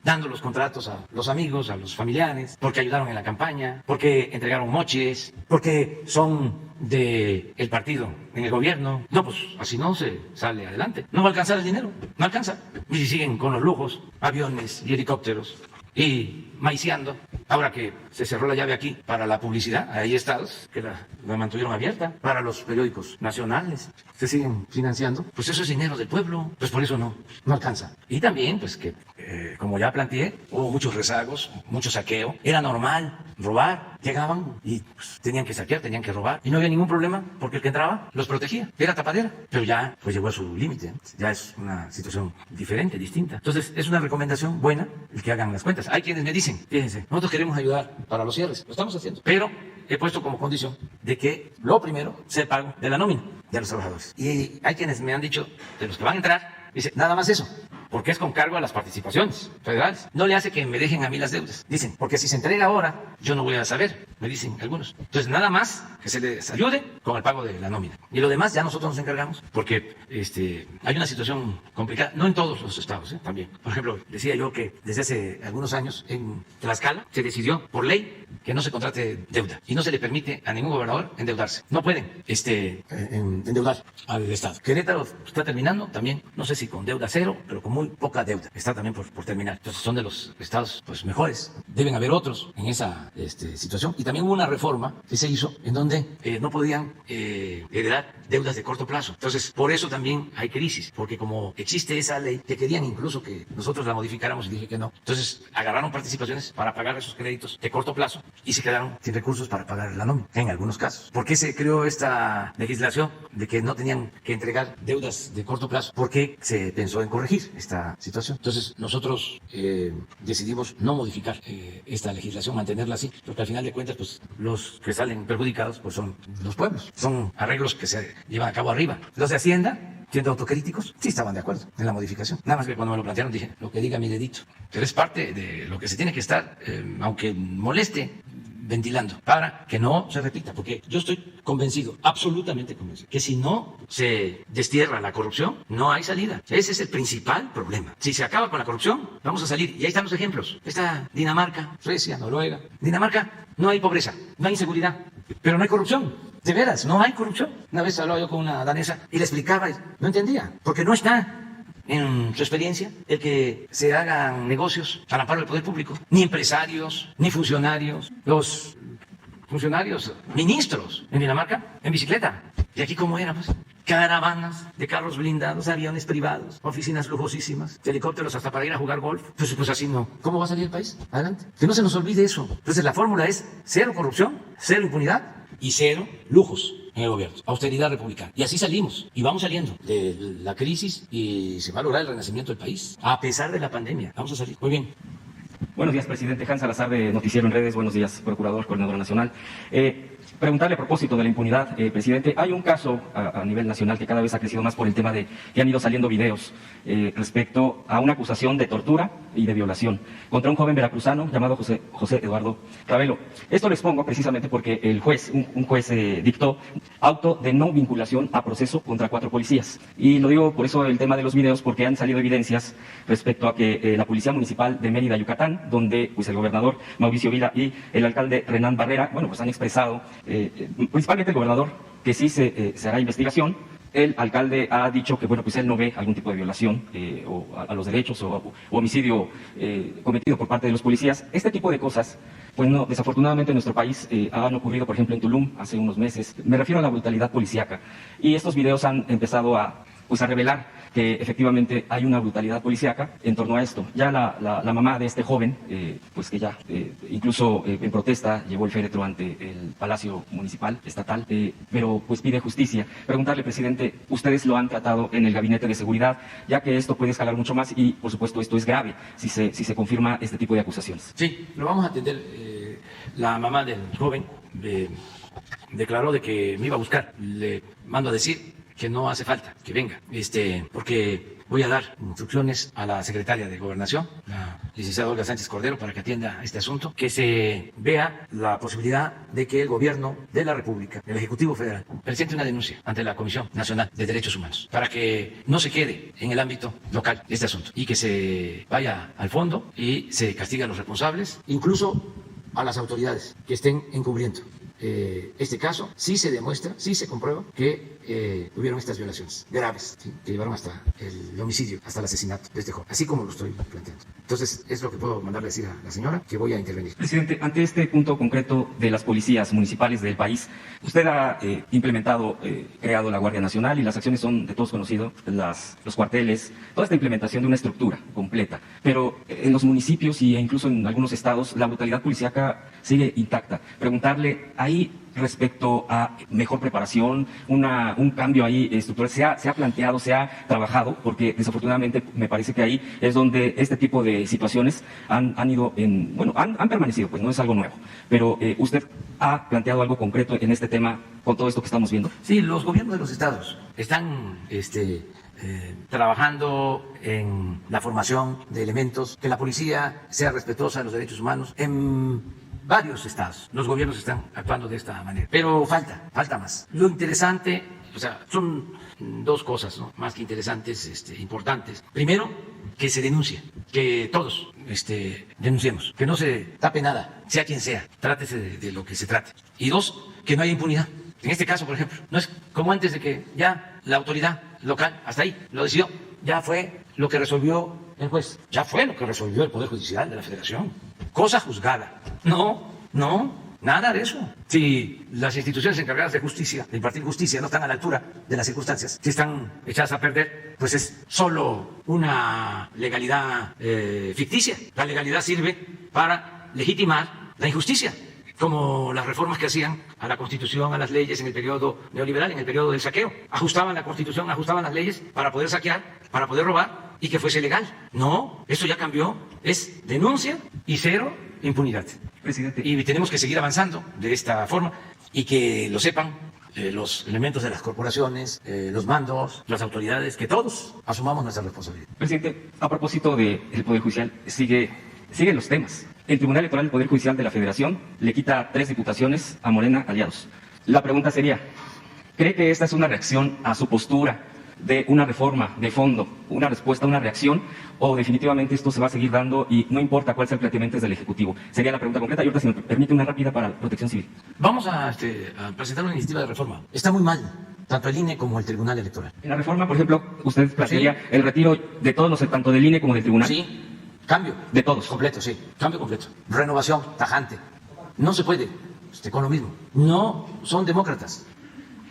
A: dando los contratos a los amigos, a los familiares, porque ayudaron en la campaña, porque entregaron moches, porque son del partido en el gobierno. No, pues así no se sale adelante. No va a alcanzar el dinero, no alcanza. Y si siguen con los lujos, aviones y helicópteros, y maiciando, ahora que se cerró la llave aquí para la publicidad, hay estados que la mantuvieron abierta, para los periódicos nacionales, se siguen financiando, pues eso es dinero del pueblo, pues por eso no alcanza. Y también, pues que, como ya planteé, hubo muchos rezagos, mucho saqueo, era normal robar, llegaban y pues, tenían que saquear, tenían que robar, y no había ningún problema, porque el que entraba los protegía, era tapadera, pero ya pues llegó a su límite, ya es una situación diferente, distinta. Entonces es una recomendación buena el que hagan las cuentas. Hay quienes me dicen, fíjense, nosotros queremos ayudar para los cierres, lo estamos haciendo, pero he puesto como condición de que lo primero sea el pago de la nómina de los trabajadores. Y hay quienes me han dicho, de los que van a entrar, dice, nada más eso, porque es con cargo a las participaciones federales. No le hace que me dejen a mí las deudas. Dicen, porque si se entrega ahora, yo no voy a saber, me dicen algunos. Entonces, nada más que se les ayude con el pago de la nómina. Y lo demás ya nosotros nos encargamos, porque hay una situación complicada, no en todos los estados, también. Por ejemplo, decía yo que desde hace algunos años en Tlaxcala se decidió por ley que no se contrate deuda y no se le permite a ningún gobernador endeudarse. No pueden endeudar al Estado. Querétaro está terminando también, no sé si con deuda cero, pero con muy poca deuda. Está también por terminar. Entonces son de los estados pues mejores. Deben haber otros en esa situación. Y también hubo una reforma que se hizo en donde no podían heredar deudas de corto plazo. Entonces, por eso también hay crisis, porque como existe esa ley, que querían incluso que nosotros la modificáramos y dije que no. Entonces, agarraron participaciones para pagar esos créditos de corto plazo y se quedaron sin recursos para pagar la nómina, en algunos casos. ¿Por qué se creó esta legislación de que no tenían que entregar deudas de corto plazo? Porque se pensó en corregir esta situación. Entonces, nosotros decidimos no modificar esta legislación, mantenerla así, porque al final de cuentas, pues, los que salen perjudicados pues son los pueblos. Son arreglos que se llevan a cabo arriba. Los de Hacienda, siendo autocríticos, sí estaban de acuerdo en la modificación. Nada más que cuando me lo plantearon dije, lo que diga mi dedito. Pero es parte de lo que se tiene que estar, aunque moleste, ventilando, para que no se repita, porque yo estoy convencido, absolutamente convencido, que si no se destierra la corrupción, no hay salida. Ese es el principal problema. Si se acaba con la corrupción, vamos a salir. Y ahí están los ejemplos. Está Dinamarca, Suecia, Noruega. Dinamarca, no hay pobreza, no hay inseguridad, pero no hay corrupción. De veras, no hay corrupción. Una vez hablaba yo con una danesa y le explicaba, y no entendía, porque no está en su experiencia el que se hagan negocios al amparo del poder público, ni empresarios, ni funcionarios, los funcionarios, ministros en Dinamarca, en bicicleta. ¿Y aquí cómo era? Pues caravanas de carros blindados, aviones privados, oficinas lujosísimas, helicópteros hasta para ir a jugar golf. Pues así no. ¿Cómo va a salir el país? Adelante. Que no se nos olvide eso. Entonces la fórmula es cero corrupción, cero impunidad y cero lujos en el gobierno, austeridad republicana. Y así salimos, y vamos saliendo de la crisis y se va a lograr el renacimiento del país, a pesar de la pandemia. Vamos a salir. Muy bien.
J: Buenos días, presidente. Hans Salazar, de Noticiero en Redes. Buenos días, procurador, coordinador nacional. Preguntarle a propósito de la impunidad, presidente, hay un caso a nivel nacional que cada vez ha crecido más por el tema de que han ido saliendo videos respecto a una acusación de tortura y de violación contra un joven veracruzano llamado José Eduardo Ravelo. Esto lo expongo precisamente porque el juez, un juez dictó auto de no vinculación a proceso contra 4 policías. Y lo digo por eso el tema de los videos, porque han salido evidencias respecto a que la Policía Municipal de Mérida, Yucatán, donde pues el gobernador Mauricio Vila y el alcalde Renán Barrera, bueno, pues han expresado, principalmente el gobernador, que sí se hará investigación. El alcalde ha dicho que, bueno, pues él no ve algún tipo de violación o a los derechos o homicidio cometido por parte de los policías. Este tipo de cosas, pues no, desafortunadamente en nuestro país han ocurrido, por ejemplo, en Tulum hace unos meses. Me refiero a la brutalidad policíaca. Y estos videos han empezado a revelar que efectivamente hay una brutalidad policíaca en torno a esto. Ya la mamá de este joven, pues que ya incluso en protesta llevó el féretro ante el Palacio Municipal, estatal, pero pues pide justicia. Preguntarle, presidente, ustedes lo han tratado en el Gabinete de Seguridad, ya que esto puede escalar mucho más y, por supuesto, esto es grave si se confirma este tipo de acusaciones.
A: Sí, lo vamos a atender. La mamá del joven declaró de que me iba a buscar. Le mando a decir que no hace falta que venga, porque voy a dar instrucciones a la secretaria de Gobernación, la licenciada Olga Sánchez Cordero, para que atienda este asunto, que se vea la posibilidad de que el gobierno de la República, el Ejecutivo Federal, presente una denuncia ante la Comisión Nacional de Derechos Humanos, para que no se quede en el ámbito local este asunto y que se vaya al fondo y se castigue a los responsables, incluso a las autoridades que estén encubriendo este caso. Sí se demuestra, sí se comprueba que hubieron estas violaciones graves, ¿sí?, que llevaron hasta el homicidio, hasta el asesinato de este joven, así como lo estoy planteando. Entonces, es lo que puedo mandarle a decir a la señora, que voy a intervenir.
J: Presidente, ante este punto concreto de las policías municipales del país, usted ha implementado, creado la Guardia Nacional, y las acciones son de todos conocidos, los cuarteles, toda esta implementación de una estructura completa. Pero en los municipios e incluso en algunos estados, la brutalidad policíaca sigue intacta. Preguntarle, ahí ahí respecto a mejor preparación, un cambio ahí estructural, se ha planteado, se ha trabajado, porque desafortunadamente me parece que ahí es donde este tipo de situaciones han permanecido, pues no es algo nuevo. Pero ¿usted ha planteado algo concreto en este tema con todo esto que estamos viendo?
A: Sí, los gobiernos de los estados están trabajando en la formación de elementos, que la policía sea respetuosa de los derechos humanos. En varios estados los gobiernos están actuando de esta manera, pero falta más. Lo interesante, o sea, son dos cosas, ¿no?, más que interesantes, importantes. Primero, que se denuncie, que todos denunciemos, que no se tape nada, sea quien sea, trátese de lo que se trate. Y dos, que no haya impunidad. En este caso, por ejemplo, no es como antes de que ya la autoridad local, hasta ahí, lo decidió, ya fue lo que resolvió el juez, ya fue lo que resolvió el Poder Judicial de la Federación, cosa juzgada. No, nada de eso. Si las instituciones encargadas de justicia, de impartir justicia, no están a la altura de las circunstancias, si están echadas a perder, pues es solo una legalidad ficticia. La legalidad sirve para legitimar la injusticia, como las reformas que hacían a la Constitución, a las leyes en el periodo neoliberal, en el periodo del saqueo. Ajustaban la Constitución, ajustaban las leyes para poder saquear, para poder robar y que fuese legal. No, eso ya cambió. Es denuncia y cero impunidad.
J: Presidente.
A: Y tenemos que seguir avanzando de esta forma y que lo sepan los elementos de las corporaciones, los mandos, las autoridades, que todos asumamos nuestra responsabilidad.
J: Presidente, a propósito del Poder Judicial, siguen los temas. El Tribunal Electoral del Poder Judicial de la Federación le quita 3 diputaciones a Morena aliados. La pregunta sería, ¿cree que esta es una reacción a su postura de una reforma de fondo, una respuesta, una reacción, o definitivamente esto se va a seguir dando y no importa cuál sea el planteamiento del Ejecutivo? Sería la pregunta concreta. Y ahorita, si me permite, una rápida para Protección Civil.
A: Vamos a presentar una iniciativa de reforma. Está muy mal, tanto el INE como el Tribunal Electoral.
J: En la reforma, por ejemplo, usted plantearía el retiro de todos los, tanto del INE como del Tribunal.
A: Sí, cambio.
J: De todos.
A: Completo, sí, cambio completo. Renovación tajante. No se puede con lo mismo. No son demócratas.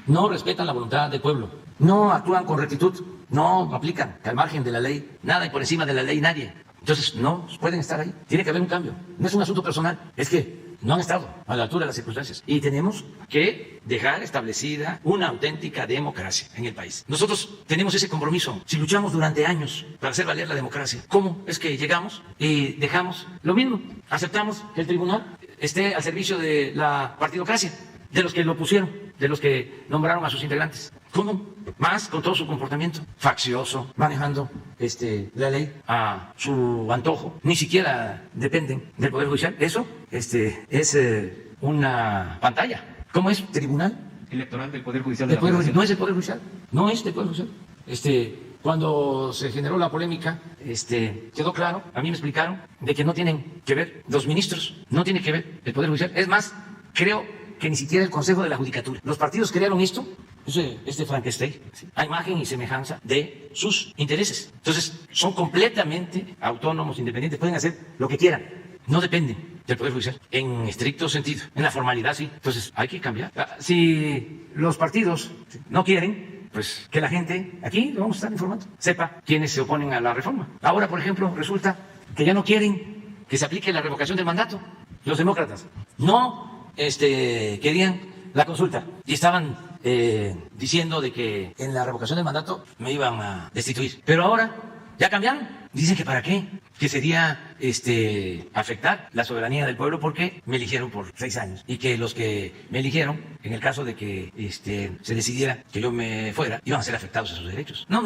A: No respetan la voluntad del pueblo. No actúan con rectitud. No aplican al margen de la ley nada y por encima de la ley nadie. Entonces no pueden estar ahí. Tiene que haber un cambio. No es un asunto personal. Es que no han estado a la altura de las circunstancias. Y tenemos que dejar establecida una auténtica democracia en el país. Nosotros tenemos ese compromiso. Si luchamos durante años para hacer valer la democracia, ¿cómo es que llegamos y dejamos lo mismo? Aceptamos que el tribunal esté al servicio de la partidocracia, de los que lo pusieron, de los que nombraron a sus integrantes. ¿Cómo? Más con todo su comportamiento faccioso, manejando la ley a su antojo. Ni siquiera dependen del Poder Judicial. Eso es una pantalla. ¿Cómo es? ¿Tribunal
J: Electoral del Poder Judicial de la
A: Federación?
J: Federación.
A: No es el Poder Judicial. No es del Poder Judicial. Cuando se generó la polémica, quedó claro, a mí me explicaron, de que no tienen que ver los ministros, no tiene que ver el Poder Judicial. Es más, creo que ni siquiera el Consejo de la Judicatura. Los partidos crearon esto, Frankenstein, ¿sí?, a imagen y semejanza de sus intereses. Entonces, son completamente autónomos, independientes, pueden hacer lo que quieran, no dependen del Poder Judicial, en estricto sentido, en la formalidad sí. Entonces, hay que cambiar. Si los partidos no quieren, pues que la gente, aquí lo vamos a estar informando, sepa quiénes se oponen a la reforma. Ahora, por ejemplo, resulta que ya no quieren que se aplique la revocación del mandato. Los demócratas no querían la consulta y estaban diciendo de que en la revocación del mandato me iban a destituir. Pero ahora ya cambiaron. Dicen que para qué, que sería afectar la soberanía del pueblo porque me eligieron por 6 años y que los que me eligieron, en el caso de que se decidiera que yo me fuera, iban a ser afectados a sus derechos. No.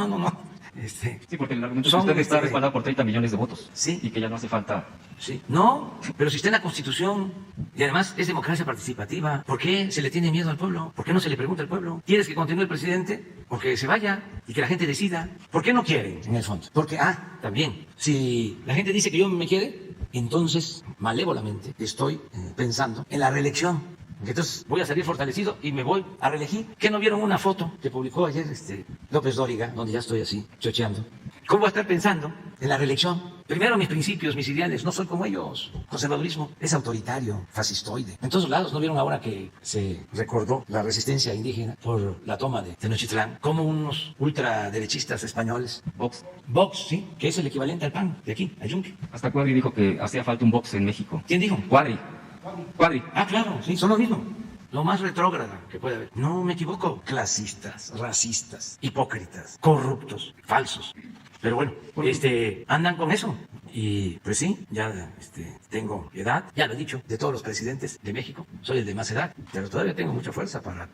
J: Sí, porque el argumento es que usted está respaldado por 30 millones de votos.
A: Sí.
J: Y que ya no hace falta.
A: Sí. No, pero si está en la Constitución y además es democracia participativa, ¿por qué se le tiene miedo al pueblo? ¿Por qué no se le pregunta al pueblo? ¿Quieres que continúe el presidente o que se vaya y que la gente decida? ¿Por qué no quieren, en el fondo? Porque, también, si la gente dice que yo me quede, entonces, malévolamente, estoy pensando en la reelección. Entonces voy a salir fortalecido y me voy a reelegir. ¿Qué no vieron una foto que publicó ayer López Dóriga, donde ya estoy así, chocheando? ¿Cómo voy a estar pensando en la reelección? Primero mis principios, mis ideales, no soy como ellos. Conservadurismo es autoritario, fascistoide. En todos lados, ¿no vieron ahora que se recordó la resistencia indígena por la toma de Tenochtitlán? Como unos ultraderechistas españoles, Vox, sí, que es el equivalente al PAN de aquí, al Yunque.
J: Hasta Cuadri dijo que hacía falta un Vox en México.
A: ¿Quién dijo?
J: Cuadri.
A: Claro, sí, son lo mismo. lo más retrógrada que puede haber. No me equivoco. Clasistas, racistas, hipócritas, corruptos, falsos. Pero bueno, andan con eso. Y pues sí, ya tengo edad, ya lo he dicho, de todos los presidentes de México, soy el de más edad, pero todavía tengo mucha fuerza para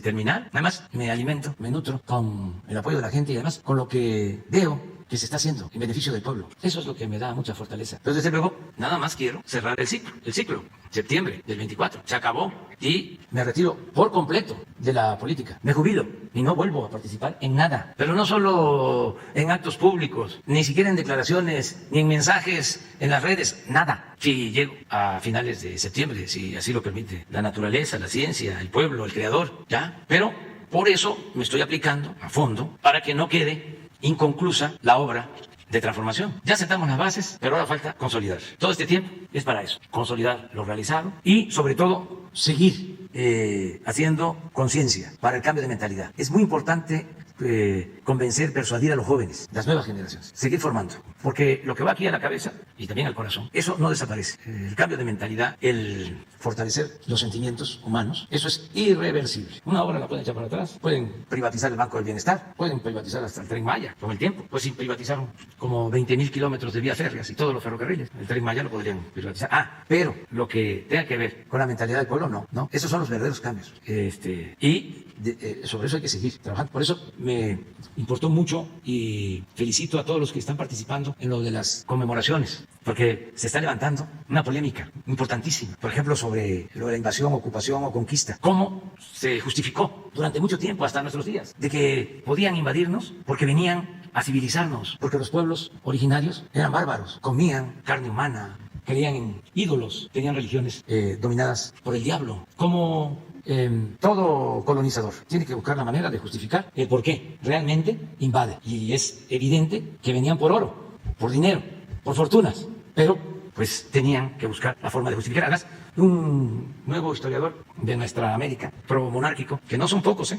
A: terminar. Además, me alimento, me nutro con el apoyo de la gente y además con lo que veo que se está haciendo en beneficio del pueblo. Eso es lo que me da mucha fortaleza. Entonces, desde luego, nada más quiero cerrar el ciclo, septiembre del 24, se acabó y me retiro por completo de la política. Me jubilo y no vuelvo a participar en nada, pero no solo en actos públicos, ni siquiera en declaraciones, ni en mensajes en las redes, nada. Si llego a finales de septiembre, si así lo permite la naturaleza, la ciencia, el pueblo, el creador, ya, pero por eso me estoy aplicando a fondo para que no quede inconclusa la obra de transformación. Ya sentamos las bases, pero ahora falta consolidar. Todo este tiempo es para eso, consolidar lo realizado y sobre todo seguir haciendo conciencia para el cambio de mentalidad. Es muy importante convencer, persuadir a los jóvenes, las nuevas generaciones, seguir formando, porque lo que va aquí a la cabeza y también al corazón, eso no desaparece. El cambio de mentalidad, el fortalecer los sentimientos humanos, eso es irreversible. Una obra la pueden echar para atrás, pueden privatizar el Banco del Bienestar, pueden privatizar hasta el Tren Maya con el tiempo, pues si privatizaron como 20.000 kilómetros de vías férreas y todos los ferrocarriles, el Tren Maya lo podrían privatizar. Pero lo que tenga que ver con la mentalidad del pueblo, no, esos son los verdaderos cambios. Sobre eso hay que seguir trabajando. Por eso me importó mucho y felicito a todos los que están participando en lo de las conmemoraciones, porque se está levantando una polémica importantísima, por ejemplo, sobre lo de la invasión, ocupación o conquista. ¿Cómo se justificó durante mucho tiempo, hasta nuestros días, de que podían invadirnos porque venían a civilizarnos, porque los pueblos originarios eran bárbaros, comían carne humana, creían en ídolos, tenían religiones dominadas por el diablo? ¿Cómo todo colonizador tiene que buscar la manera de justificar el por qué realmente invade? Y es evidente que venían por oro, por dinero, por fortunas, pero pues tenían que buscar la forma de justificar. Además, un nuevo historiador de nuestra América, pro-monárquico, que no son pocos,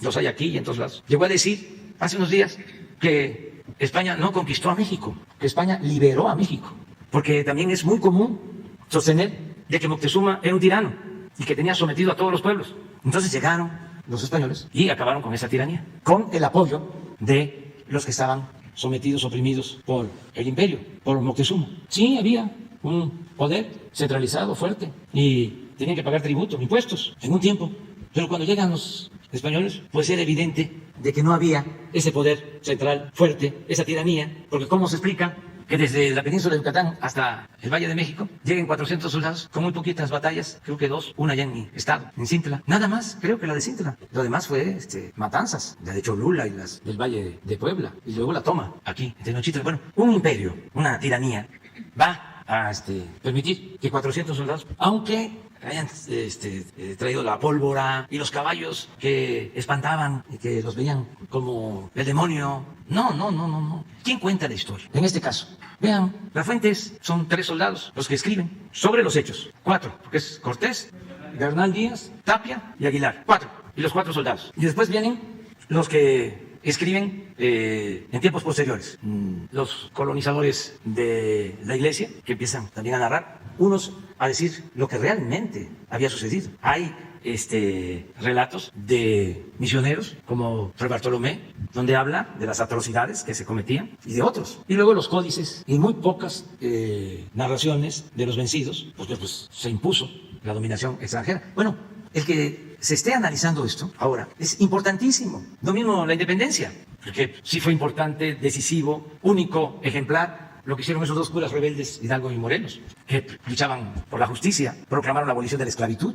A: los hay aquí y en todos lados, llegó a decir hace unos días que España no conquistó a México, que España liberó a México, porque también es muy común sostener de que Moctezuma era un tirano y que tenía sometido a todos los pueblos. Entonces llegaron los españoles y acabaron con esa tiranía, con el apoyo de los que estaban sometidos, oprimidos por el imperio, por Moctezuma. Sí, había un poder centralizado fuerte y tenían que pagar tributo, impuestos, en un tiempo. Pero cuando llegan los españoles, pues era evidente de que no había ese poder central fuerte, esa tiranía, porque ¿cómo se explica que desde la península de Yucatán hasta el Valle de México lleguen 400 soldados con muy poquitas batallas, creo que 2, una allá en mi estado, en Cintla, nada más, creo que la de Cintla, lo demás fue matanzas, la de Cholula y las del Valle de Puebla, y luego la toma aquí, en Tenochtitlan. Bueno, un imperio, una tiranía, va a permitir que 400 soldados, aunque hayan traído la pólvora y los caballos que espantaban y que los veían como el demonio. No. ¿Quién cuenta la historia? En este caso, vean, las fuentes son 3 soldados los que escriben sobre los hechos. 4, porque es Cortés, Bernal Díaz, Tapia y Aguilar. 4, y los 4 soldados. Y después vienen los que escriben en tiempos posteriores, los colonizadores de la iglesia, que empiezan también a narrar, unos a decir lo que realmente había sucedido. Hay relatos de misioneros como Fray Bartolomé, donde habla de las atrocidades que se cometían, y de otros. Y luego los códices, y muy pocas narraciones de los vencidos, porque pues se impuso la dominación extranjera. Bueno, el que se esté analizando esto ahora es importantísimo. Lo mismo la independencia, porque sí fue importante, decisivo, único, ejemplar, lo que hicieron esos 2 curas rebeldes, Hidalgo y Morelos, que luchaban por la justicia, proclamaron la abolición de la esclavitud.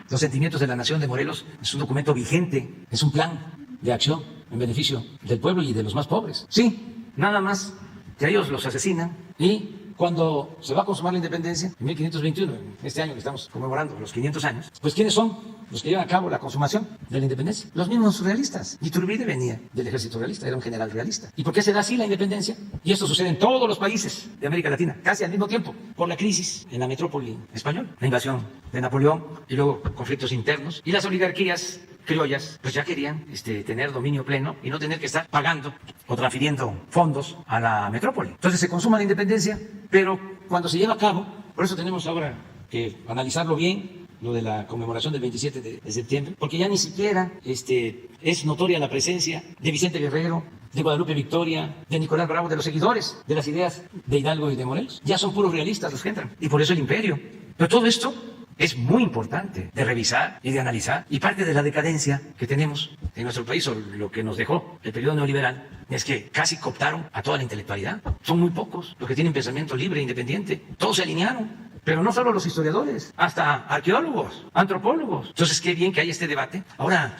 A: Los sentimientos de la nación de Morelos es un documento vigente, es un plan de acción en beneficio del pueblo y de los más pobres. Sí, nada más que a ellos los asesinan y cuando se va a consumar la independencia, en 1521, en este año que estamos conmemorando los 500 años, pues ¿quiénes son los que llevan a cabo la consumación de la independencia? Los mismos realistas. Iturbide venía del ejército realista, era un general realista. ¿Y por qué se da así la independencia? Y esto sucede en todos los países de América Latina, casi al mismo tiempo, por la crisis en la metrópoli española, la invasión de Napoleón y luego conflictos internos, y las oligarquías criollas pues ya querían tener dominio pleno y no tener que estar pagando o transfiriendo fondos a la metrópoli. Entonces se consuma la independencia, pero cuando se lleva a cabo, por eso tenemos ahora que analizarlo bien, lo de la conmemoración del 27 de septiembre, porque ya ni siquiera es notoria la presencia de Vicente Guerrero, de Guadalupe Victoria, de Nicolás Bravo, de los seguidores de las ideas de Hidalgo y de Morelos. Ya son puros realistas los que entran, y por eso el imperio. Pero todo esto es muy importante de revisar y de analizar, y parte de la decadencia que tenemos en nuestro país, o lo que nos dejó el periodo neoliberal, es que casi cooptaron a toda la intelectualidad. Son muy pocos los que tienen pensamiento libre e independiente. Todos se alinearon, pero no solo los historiadores, hasta arqueólogos, antropólogos. Entonces, qué bien que hay este debate. Ahora,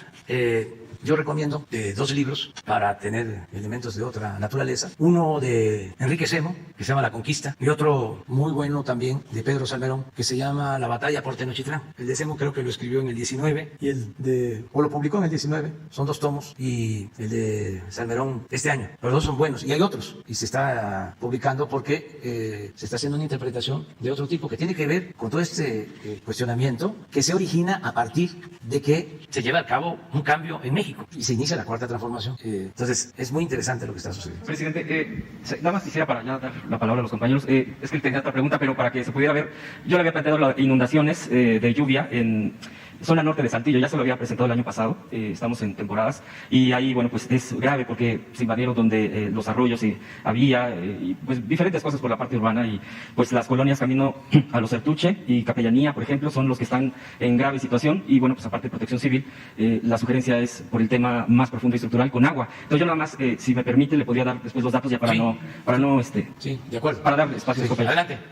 A: yo recomiendo 2 libros para tener elementos de otra naturaleza. Uno de Enrique Semo, que se llama La Conquista, y otro muy bueno también de Pedro Salmerón, que se llama La Batalla por Tenochtitlán. El de Semo creo que lo escribió en el 19 y o lo publicó en el 19. Son 2 tomos, y el de Salmerón este año. Los 2 son buenos, y hay otros, y se está publicando porque se está haciendo una interpretación de otro tipo que tiene que ver con todo este cuestionamiento que se origina a partir de que se lleva a cabo un cambio en México y se inicia la cuarta transformación. Entonces, es muy interesante lo que está sucediendo.
J: Presidente, nada más quisiera, para ya dar la palabra a los compañeros, es que tenía otra pregunta, pero para que se pudiera ver, yo le había planteado las inundaciones de lluvia en zona norte de Saltillo, ya se lo había presentado el año pasado, estamos en temporadas, y ahí, bueno, pues es grave porque se invadieron donde los arroyos había, y pues diferentes cosas por la parte urbana, y pues las colonias camino a Los Certuche y Capellanía, por ejemplo, son los que están en grave situación, y bueno, pues aparte de Protección Civil, la sugerencia es por el tema más profundo y estructural con agua. Entonces yo nada más, si me permite, le podría dar después los datos ya para no,
A: sí, de acuerdo.
J: Para darle espacio de compañeros.
A: Adelante.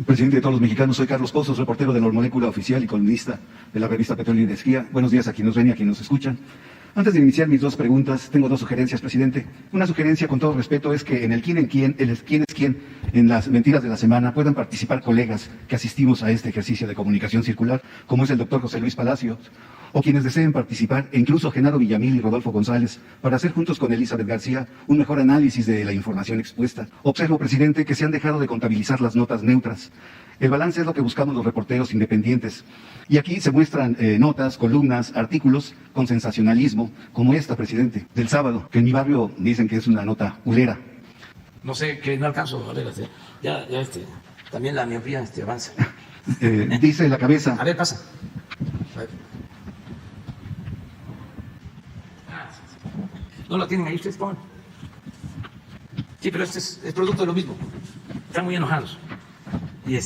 K: Presidente de todos los mexicanos, soy Carlos Pozos, reportero de Normolécula Oficial y columnista de la revista Petróleo y Energía. Buenos días a quienes nos ven y a quienes nos escuchan. Antes de iniciar mis 2 preguntas, tengo 2 sugerencias, presidente. Una sugerencia, con todo respeto, es que en el quién es quién, en las mentiras de la semana, puedan participar colegas que asistimos a este ejercicio de comunicación circular, como es el doctor José Luis Palacios, o quienes deseen participar, e incluso Genaro Villamil y Rodolfo González, para hacer juntos con Elizabeth García un mejor análisis de la información expuesta. Observo, presidente, que se han dejado de contabilizar las notas neutras. El balance es lo que buscamos los reporteros independientes. Y aquí se muestran notas, columnas, artículos con sensacionalismo, como esta, presidente, del sábado, que en mi barrio dicen que es una nota hulera.
A: No sé, que no alcanzo a ver, ya también la miopía avanza.
K: Dice la cabeza.
A: A ver, pasa. A ver. No lo tienen ahí, ustedes pongan. Sí, pero este es producto de lo mismo. Están muy enojados. Y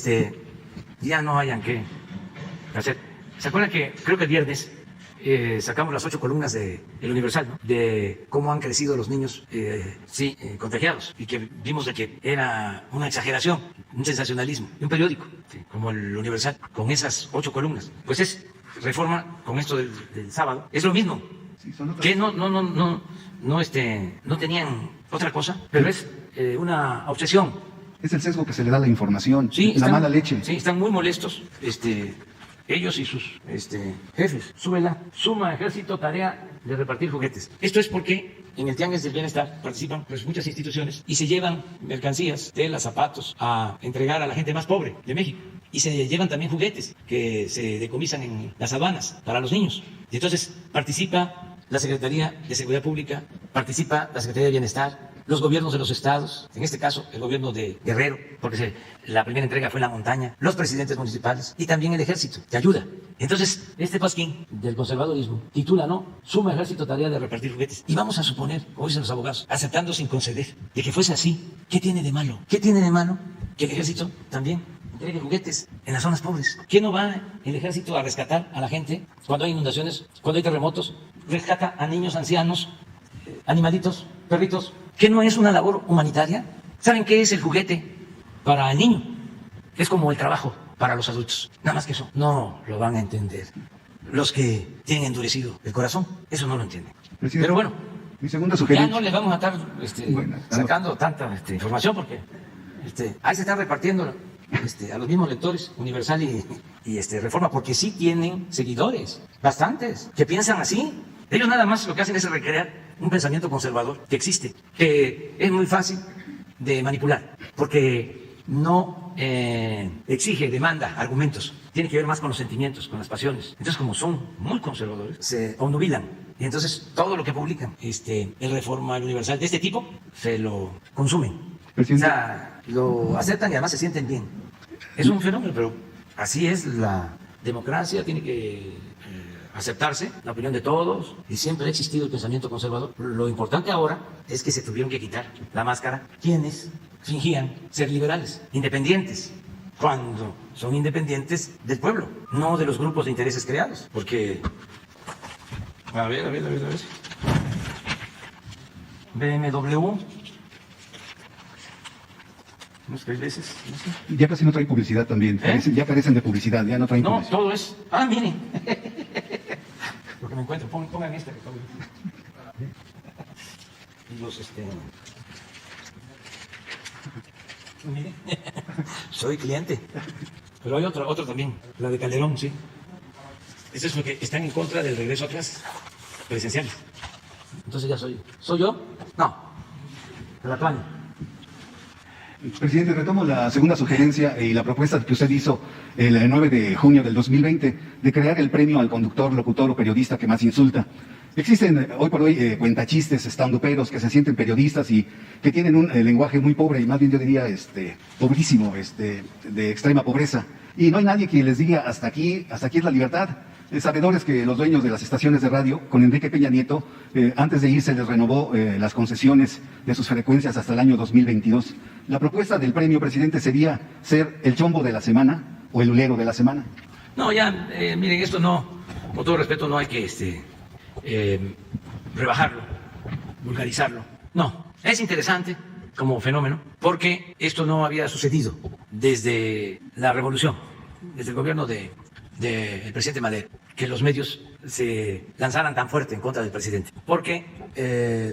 A: ya no hayan que hacer. ¿Se acuerdan que creo que el viernes sacamos las 8 columnas de El Universal, ¿no? De cómo han crecido los niños contagiados, y que vimos de que era una exageración, un sensacionalismo, un periódico como El Universal, con esas 8 columnas? Pues es Reforma, con esto del sábado, es lo mismo. Sí, que no tenían otra cosa, pero es una obsesión.
K: Es el sesgo que se le da a la información,
A: sí,
K: la mala leche.
A: Sí, están muy molestos, ellos y sus jefes. Suma ejército, tarea de repartir juguetes. Esto es porque en el Tianguis del Bienestar participan pues muchas instituciones y se llevan mercancías, telas, zapatos, a entregar a la gente más pobre de México. Y se llevan también juguetes que se decomisan en las aduanas para los niños. Y entonces participa la Secretaría de Seguridad Pública, participa la Secretaría de Bienestar, los gobiernos de los estados, en este caso el gobierno de Guerrero, porque la primera entrega fue en la montaña, los presidentes municipales y también el ejército, que ayuda. Entonces, este pasquín del conservadurismo titula, ¿no? Suma ejército, tarea de repartir juguetes. Y vamos a suponer, como dicen los abogados, aceptando sin conceder, de que fuese así. ¿Qué tiene de malo? ¿Qué tiene de malo que el ejército también entregue juguetes en las zonas pobres? ¿Qué no va el ejército a rescatar a la gente cuando hay inundaciones, cuando hay terremotos? Rescata a niños, ancianos, animalitos, perritos. ¿Qué no es una labor humanitaria? ¿Saben qué es el juguete para el niño? Es como el trabajo para los adultos. Nada más que eso. No lo van a entender los que tienen endurecido el corazón. Eso no lo entienden.
K: Presidente,
A: pero bueno,
K: mi segunda sugerencia.
A: Ya no les vamos a estar sacando tanta información porque ahí se están repartiendo a los mismos lectores, Universal y Reforma, porque sí tienen seguidores, bastantes, que piensan así. Ellos nada más lo que hacen es recrear un pensamiento conservador que existe, que es muy fácil de manipular, porque no exige, demanda argumentos, tiene que ver más con los sentimientos, con las pasiones. Entonces, como son muy conservadores, se obnubilan, y entonces todo lo que publican, el Reforma, el Universal, de este tipo, se lo consumen. O sea, lo aceptan y además se sienten bien. Es un fenómeno, pero así es la democracia, tiene que aceptarse la opinión de todos y siempre ha existido el pensamiento conservador. Lo importante ahora es que se tuvieron que quitar la máscara quienes fingían ser liberales, independientes, cuando son independientes del pueblo, no de los grupos de intereses creados. Porque, a ver. BMW, unos 3 veces, no sé.
K: Ya casi no traen publicidad también, ya carecen de publicidad, ya no traen
A: No,
K: publicidad.
A: todo es, miren, lo que me encuentro, pongan esta que acabo de decir. Y los, miren, soy cliente, pero hay otra también, la de Calderón, sí. Eso es porque están en contra del regreso a clases presenciales. Entonces ya ¿soy yo? No, la Tuani.
K: Presidente, retomo la segunda sugerencia y la propuesta que usted hizo el 9 de junio del 2020 de crear el premio al conductor, locutor o periodista que más insulta. Existen hoy por hoy cuentachistes, estanduperos que se sienten periodistas y que tienen un lenguaje muy pobre y más bien yo diría pobrísimo, de extrema pobreza. Y no hay nadie que les diga hasta aquí es la libertad. Sabedores que los dueños de las estaciones de radio, con Enrique Peña Nieto, antes de irse les renovó las concesiones de sus frecuencias hasta el año 2022. La propuesta del premio, presidente, sería ser el chombo de la semana o el ulero de la semana.
A: No, ya, miren, esto no, con todo respeto, no hay que rebajarlo, vulgarizarlo. No, es interesante como fenómeno porque esto no había sucedido desde la revolución, desde el gobierno del presidente Madero, que los medios se lanzaran tan fuerte en contra del presidente, porque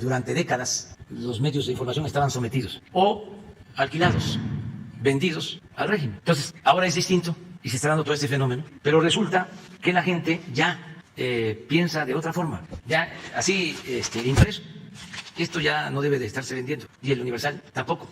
A: durante décadas los medios de información estaban sometidos o alquilados, vendidos al régimen. Entonces, ahora es distinto y se está dando todo este fenómeno, pero resulta que la gente ya piensa de otra forma, ya así impreso. Esto ya no debe de estarse vendiendo y el Universal tampoco.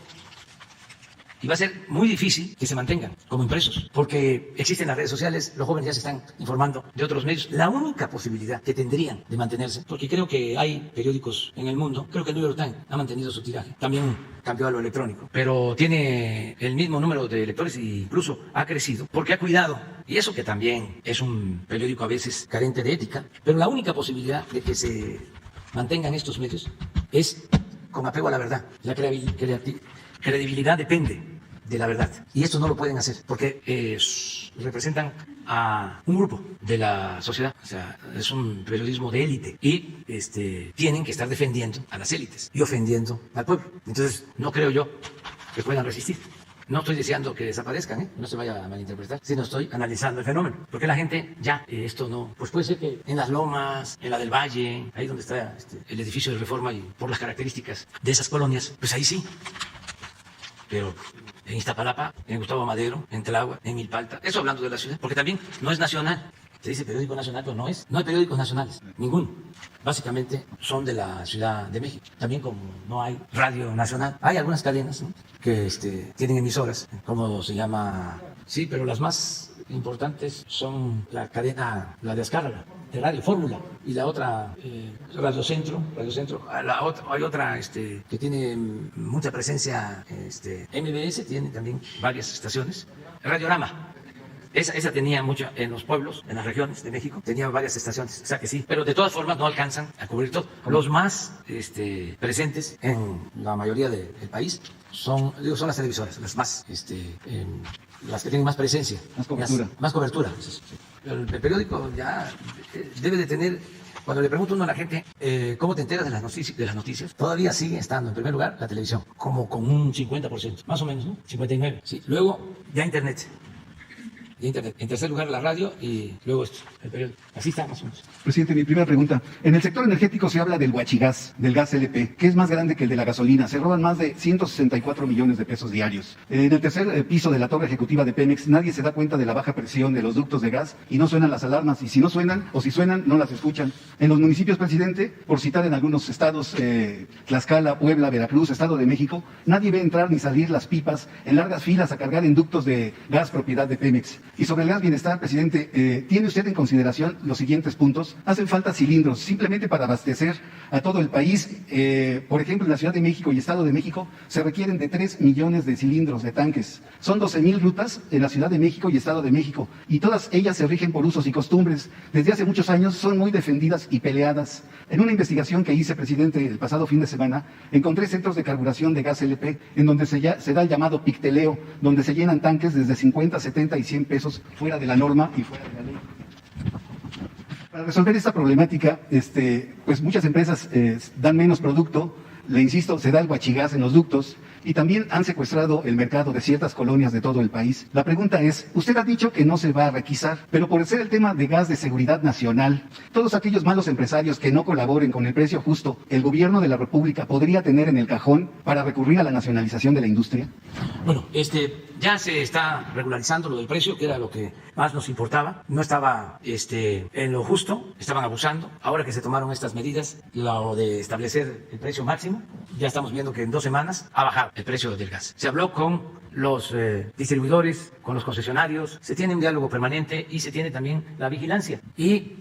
A: Y va a ser muy difícil que se mantengan como impresos, porque existen las redes sociales, los jóvenes ya se están informando de otros medios. La única posibilidad que tendrían de mantenerse, porque creo que hay periódicos en el mundo, creo que el New York Times ha mantenido su tiraje, también cambió a lo electrónico, pero tiene el mismo número de lectores e incluso ha crecido, porque ha cuidado, y eso que también es un periódico a veces carente de ética, pero la única posibilidad de que se mantengan estos medios es con apego a la verdad. La credibilidad depende de la verdad y esto no lo pueden hacer porque representan a un grupo de la sociedad, o sea, es un periodismo de élite y tienen que estar defendiendo a las élites y ofendiendo al pueblo. Entonces no creo yo que puedan resistir. No estoy deseando que desaparezcan, no se vaya a malinterpretar, sino estoy analizando el fenómeno, porque la gente ya, esto no, pues puede ser que en las Lomas, en la del Valle, ahí donde está el edificio de Reforma y por las características de esas colonias, pues ahí sí. Pero en Iztapalapa, en Gustavo Madero, en Tláhuac, en Milpalta, eso hablando de la ciudad, porque también no es nacional. Se dice periódico nacional, pero no es. No hay periódicos nacionales, ninguno. Básicamente son de la Ciudad de México. También como no hay radio nacional, hay algunas cadenas, ¿no?, que tienen emisoras, ¿cómo se llama? Sí, pero las más importantes son la cadena, la de Azcárraga, de radio, Fórmula, y la otra, Radio Centro, hay otra que tiene mucha presencia, MBS, tiene también varias estaciones, Radiorama. Esa tenía mucho en los pueblos, en las regiones de México, tenía varias estaciones, o sea que sí, pero de todas formas no alcanzan a cubrir todo. Los más presentes en la mayoría del país son las televisoras, las más, las que tienen más presencia, más cobertura. El periódico ya debe de tener. Cuando le pregunto uno a la gente, ¿cómo te enteras de las noticias? Todavía sigue estando en primer lugar la televisión, como con un 50%, más o menos, ¿no? 59%. Sí. Luego ya Internet. En tercer lugar la radio y luego el periódico. Así está más o menos.
K: Presidente, mi primera pregunta. En el sector energético se habla del huachigás, del gas LP, que es más grande que el de la gasolina. Se roban más de 164 millones de pesos diarios. En el tercer piso de la torre ejecutiva de Pemex nadie se da cuenta de la baja presión de los ductos de gas y no suenan las alarmas. Y si no suenan, o si suenan, no las escuchan. En los municipios, presidente, por citar en algunos estados, Tlaxcala, Puebla, Veracruz, Estado de México, nadie ve entrar ni salir las pipas en largas filas a cargar en ductos de gas propiedad de Pemex. Y sobre el gas bienestar, presidente, ¿tiene usted en consideración los siguientes puntos? Hacen falta cilindros simplemente para abastecer a todo el país. Por ejemplo, en la Ciudad de México y Estado de México se requieren de 3 millones de cilindros de tanques. Son 12,000 rutas en la Ciudad de México y Estado de México, y todas ellas se rigen por usos y costumbres. Desde hace muchos años son muy defendidas y peleadas. En una investigación que hice, presidente, el pasado fin de semana, encontré centros de carburación de gas LP en donde se da el llamado picteleo, donde se llenan tanques desde 50, 70 y 100 pesos fuera de la norma y fuera de la ley. Para resolver esta problemática, pues muchas empresas dan menos producto, le insisto, se da el huachigás en los ductos, y también han secuestrado el mercado de ciertas colonias de todo el país. La pregunta es, usted ha dicho que no se va a requisar, pero por ser el tema de gas de seguridad nacional, todos aquellos malos empresarios que no colaboren con el precio justo, ¿el gobierno de la República podría tener en el cajón para recurrir a la nacionalización de la industria?
A: Bueno, ya se está regularizando lo del precio, que era lo que más nos importaba. No estaba en lo justo, estaban abusando. Ahora que se tomaron estas medidas, lo de establecer el precio máximo, ya estamos viendo que en 2 semanas ha bajado el precio del gas. Se habló con los distribuidores, con los concesionarios, se tiene un diálogo permanente y se tiene también la vigilancia. Y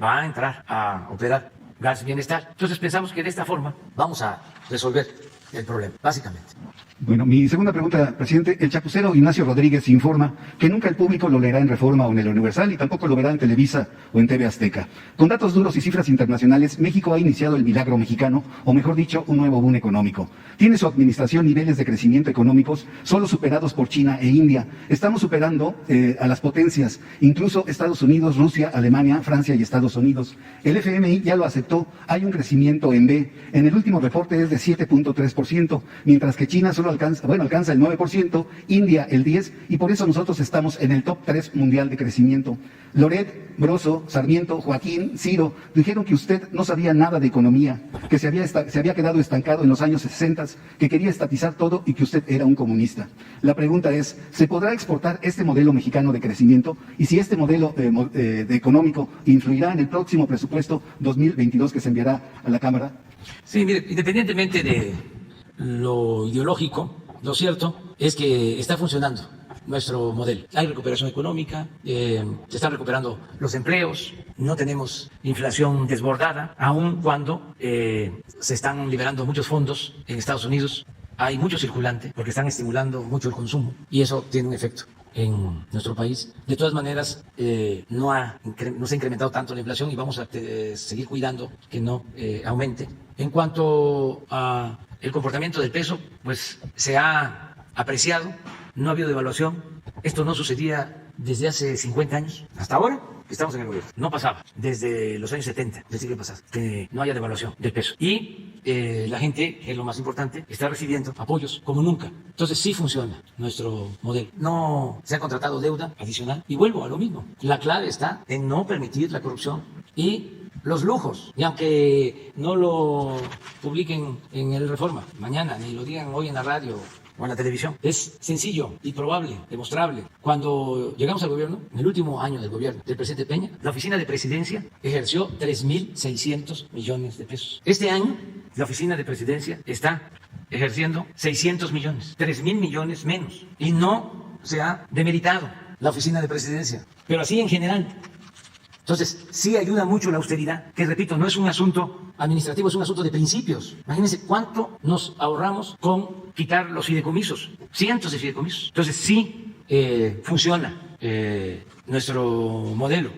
A: va a entrar a operar Gas Bienestar. Entonces pensamos que de esta forma vamos a resolver el problema, básicamente.
K: Bueno, mi segunda pregunta, presidente. El chapucero Ignacio Rodríguez informa que nunca el público lo leerá en Reforma o en el Universal y tampoco lo verá en Televisa o en TV Azteca. Con datos duros y cifras internacionales, México ha iniciado el milagro mexicano, o mejor dicho, un nuevo boom económico. Tiene su administración niveles de crecimiento económicos solo superados por China e India. Estamos superando a las potencias, incluso Estados Unidos, Rusia, Alemania, Francia y Estados Unidos. El FMI ya lo aceptó, hay un crecimiento en B. En el último reporte es de 7.3%, mientras que China solo alcanza el 9%, India el 10%, y por eso nosotros estamos en el top 3 mundial de crecimiento. Loret, Broso, Sarmiento, Joaquín, Ciro dijeron que usted no sabía nada de economía, que se había quedado estancado en los años 60, que quería estatizar todo y que usted era un comunista. La pregunta es, ¿se podrá exportar este modelo mexicano de crecimiento? Y si este modelo económico influirá en el próximo presupuesto 2022 que se enviará a la Cámara.
A: Sí, mire, independientemente de lo ideológico, lo cierto es que está funcionando nuestro modelo. Hay recuperación económica, se están recuperando los empleos, no tenemos inflación desbordada, aun cuando se están liberando muchos fondos en Estados Unidos. Hay mucho circulante porque están estimulando mucho el consumo y eso tiene un efecto en nuestro país. De todas maneras, no se ha incrementado tanto la inflación y vamos a seguir cuidando que no aumente. En cuanto a el comportamiento del peso, pues se ha apreciado, no ha habido devaluación. Esto no sucedía desde hace 50 años. Hasta ahora estamos en el gobierno. No pasaba desde los años 70 del siglo pasado que no haya devaluación del peso. Y la gente, que es lo más importante, está recibiendo apoyos como nunca. Entonces sí funciona nuestro modelo. No se ha contratado deuda adicional. Y vuelvo a lo mismo. La clave está en no permitir la corrupción y los lujos. Y aunque no lo publiquen en el Reforma mañana, ni lo digan hoy en la radio o en la televisión, es sencillo y probable, demostrable. Cuando llegamos al gobierno, en el último año del gobierno del presidente Peña, la oficina de presidencia ejerció 3.600 millones de pesos. Este año, la oficina de presidencia está ejerciendo 600 millones, 3.000 millones menos. Y no se ha demeritado la oficina de presidencia, pero así en general. Entonces, sí ayuda mucho la austeridad, que repito, no es un asunto administrativo, es un asunto de principios. Imagínense cuánto nos ahorramos con quitar los fideicomisos, cientos de fideicomisos. Entonces, sí funciona nuestro modelo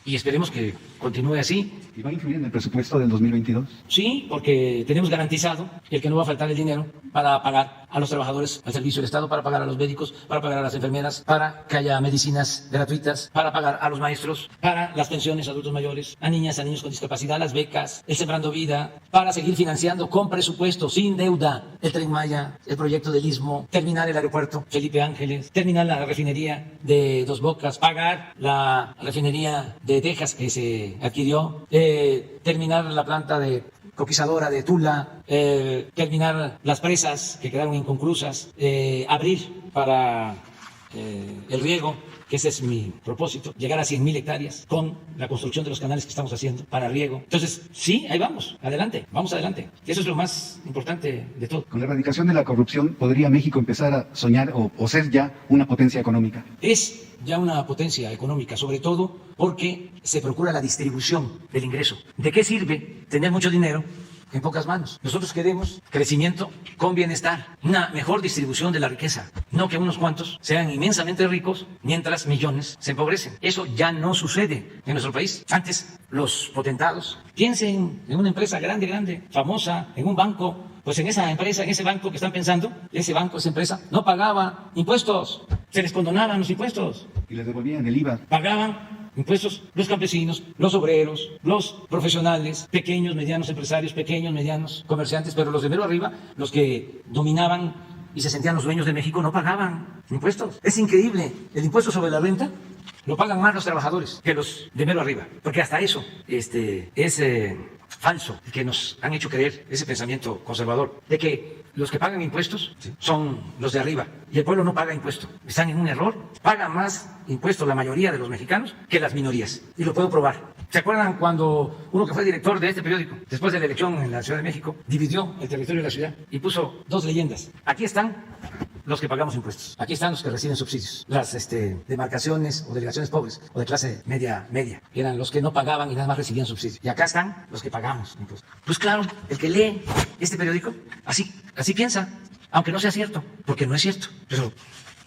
A: y esperemos que continúe así.
K: ¿Y va a influir en el presupuesto del 2022?
A: Sí, porque tenemos garantizado el que no va a faltar el dinero para pagar a los trabajadores al servicio del Estado, para pagar a los médicos, para pagar a las enfermeras, para que haya medicinas gratuitas, para pagar a los maestros, para las pensiones a adultos mayores, a niñas, a niños con discapacidad, las becas, el Sembrando Vida, para seguir financiando con presupuesto, sin deuda, el Tren Maya, el proyecto del Istmo, terminar el aeropuerto Felipe Ángeles, terminar la refinería de Dos Bocas, pagar la refinería de Texas que se adquirió, terminar la planta de coquizadora de Tula, terminar las presas que quedaron inconclusas, abrir para el riego que ese es mi propósito, llegar a 100,000 hectáreas con la construcción de los canales que estamos haciendo para riego. Entonces, sí, ahí vamos, adelante, vamos adelante. Eso es lo más importante de todo.
K: Con la erradicación de la corrupción, ¿podría México empezar a soñar o ser ya una potencia económica?
A: Es ya una potencia económica, sobre todo porque se procura la distribución del ingreso. ¿De qué sirve tener mucho dinero en pocas manos? Nosotros queremos crecimiento con bienestar, una mejor distribución de la riqueza, no que unos cuantos sean inmensamente ricos mientras millones se empobrecen. Eso ya no sucede en nuestro país. Antes, los potentados, piensen en una empresa grande, famosa, en un banco, pues en esa empresa, en ese banco que están pensando, ese banco, esa empresa, no pagaba impuestos, se les condonaban los impuestos.
K: Y les devolvían el IVA.
A: Pagaban impuestos los campesinos, los obreros, los profesionales, pequeños, medianos empresarios, pequeños, medianos comerciantes, pero los de mero arriba, los que dominaban y se sentían los dueños de México, no pagaban impuestos. Es increíble, el impuesto sobre la renta lo pagan más los trabajadores que los de mero arriba, porque hasta eso es falso, que nos han hecho creer ese pensamiento conservador, de que los que pagan impuestos son los de arriba y el pueblo no paga impuestos. Están en un error. Paga más impuestos la mayoría de los mexicanos que las minorías, y lo puedo probar. ¿Se acuerdan cuando uno que fue director de este periódico, después de la elección en la Ciudad de México, dividió el territorio de la ciudad y puso 2 leyendas? Aquí están los que pagamos impuestos, aquí están los que reciben subsidios, las demarcaciones o delegaciones pobres o de clase media, que eran los que no pagaban y nada más recibían subsidios. Y acá están los que pagamos impuestos. Pues claro, el que lee este periódico así piensa, aunque no sea cierto, porque no es cierto. Pero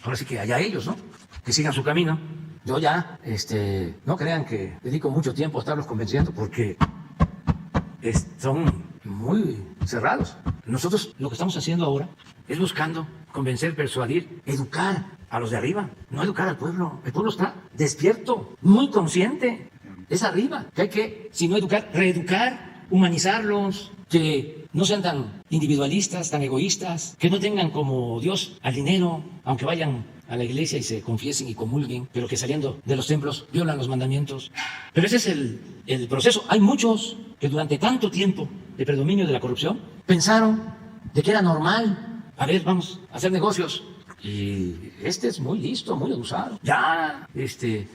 A: ahora sí que allá ellos, ¿no? Que sigan su camino. Yo ya, no crean que dedico mucho tiempo a estarlos convenciendo, porque son muy cerrados. Nosotros lo que estamos haciendo ahora es buscando convencer, persuadir, educar a los de arriba, no educar al pueblo. El pueblo está despierto, muy consciente. Es arriba, que hay que, si no educar, reeducar, humanizarlos, que no sean tan individualistas, tan egoístas, que no tengan como Dios al dinero, aunque vayan a la iglesia y se confiesen y comulguen, pero que saliendo de los templos violan los mandamientos. Pero ese es el proceso. Hay muchos que durante tanto tiempo de predominio de la corrupción pensaron de que era normal. A ver, vamos a hacer negocios. Y es muy listo, muy abusado. Ya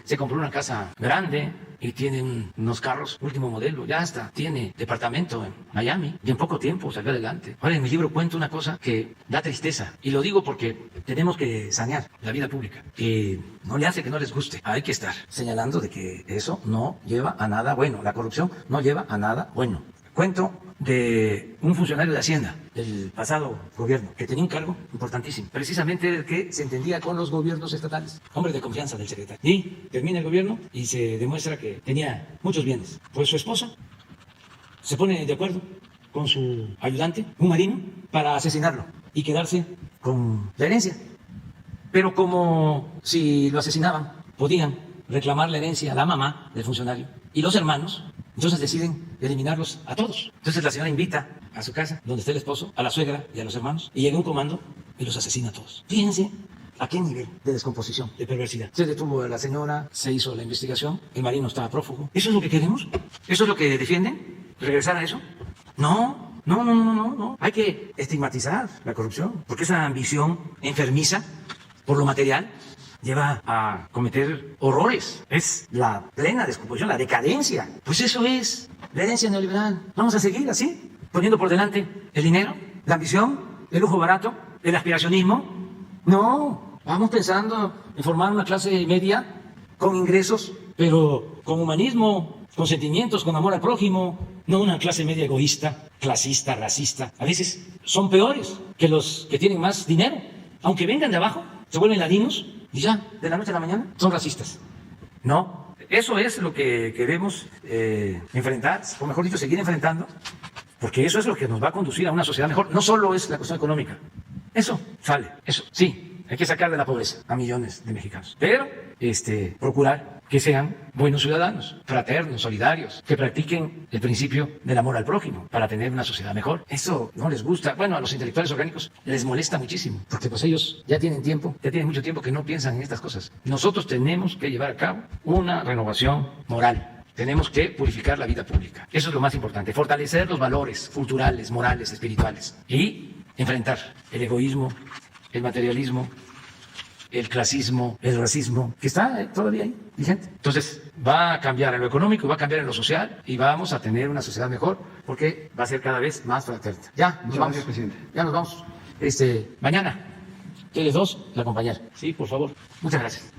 A: se compró una casa grande y tiene unos carros último modelo. Ya hasta tiene departamento en Miami y en poco tiempo salió adelante. Ahora en mi libro cuento una cosa que da tristeza, y lo digo porque tenemos que sanear la vida pública, que no le hace que no les guste. Hay que estar señalando de que eso no lleva a nada bueno. La corrupción no lleva a nada bueno. Cuento de un funcionario de Hacienda del pasado gobierno que tenía un cargo importantísimo, precisamente el que se entendía con los gobiernos estatales, hombre de confianza del secretario. Y termina el gobierno y se demuestra que tenía muchos bienes. Pues su esposa se pone de acuerdo con su ayudante, un marino, para asesinarlo y quedarse con la herencia. Pero como si lo asesinaban, podían reclamar la herencia a la mamá del funcionario y los hermanos. Entonces deciden eliminarlos a todos. Entonces la señora invita a su casa, donde está el esposo, a la suegra y a los hermanos, y llega un comando y los asesina a todos. Fíjense a qué nivel de descomposición, de perversidad. Se detuvo a la señora, se hizo la investigación, el marino estaba prófugo. ¿Eso es lo que queremos? ¿Eso es lo que defienden? ¿Regresar a eso? No. Hay que estigmatizar la corrupción, porque esa ambición enfermiza por lo material lleva a cometer horrores. Es la plena descomposición, la decadencia. Pues eso es la herencia neoliberal. Vamos a seguir así, poniendo por delante el dinero, la ambición, el lujo barato, el aspiracionismo. No, vamos pensando en formar una clase media con ingresos, pero con humanismo, con sentimientos, con amor al prójimo, no una clase media egoísta, clasista, racista. A veces son peores que los que tienen más dinero. Aunque vengan de abajo, se vuelven ladinos y ya, de la noche a la mañana, son racistas. No, eso es lo que queremos enfrentar, o mejor dicho, seguir enfrentando, porque eso es lo que nos va a conducir a una sociedad mejor. No solo es la cuestión económica. Eso sale, eso sí, hay que sacar de la pobreza a millones de mexicanos. Pero procurar que sean buenos ciudadanos, fraternos, solidarios, que practiquen el principio del amor al prójimo para tener una sociedad mejor. Eso no les gusta. Bueno, a los intelectuales orgánicos les molesta muchísimo, porque pues ellos ya tienen mucho tiempo que no piensan en estas cosas. Nosotros tenemos que llevar a cabo una renovación moral. Tenemos que purificar la vida pública. Eso es lo más importante. Fortalecer los valores culturales, morales, espirituales y enfrentar el egoísmo, el materialismo, el clasismo, el racismo, que está todavía ahí vigente. Entonces, va a cambiar en lo económico, va a cambiar en lo social y vamos a tener una sociedad mejor porque va a ser cada vez más fraterna. Ya, nos
K: Muchas
A: vamos.
K: gracias, presidente.
A: Ya nos vamos. Mañana, Tele2, la compañera. Sí, por favor. Muchas gracias.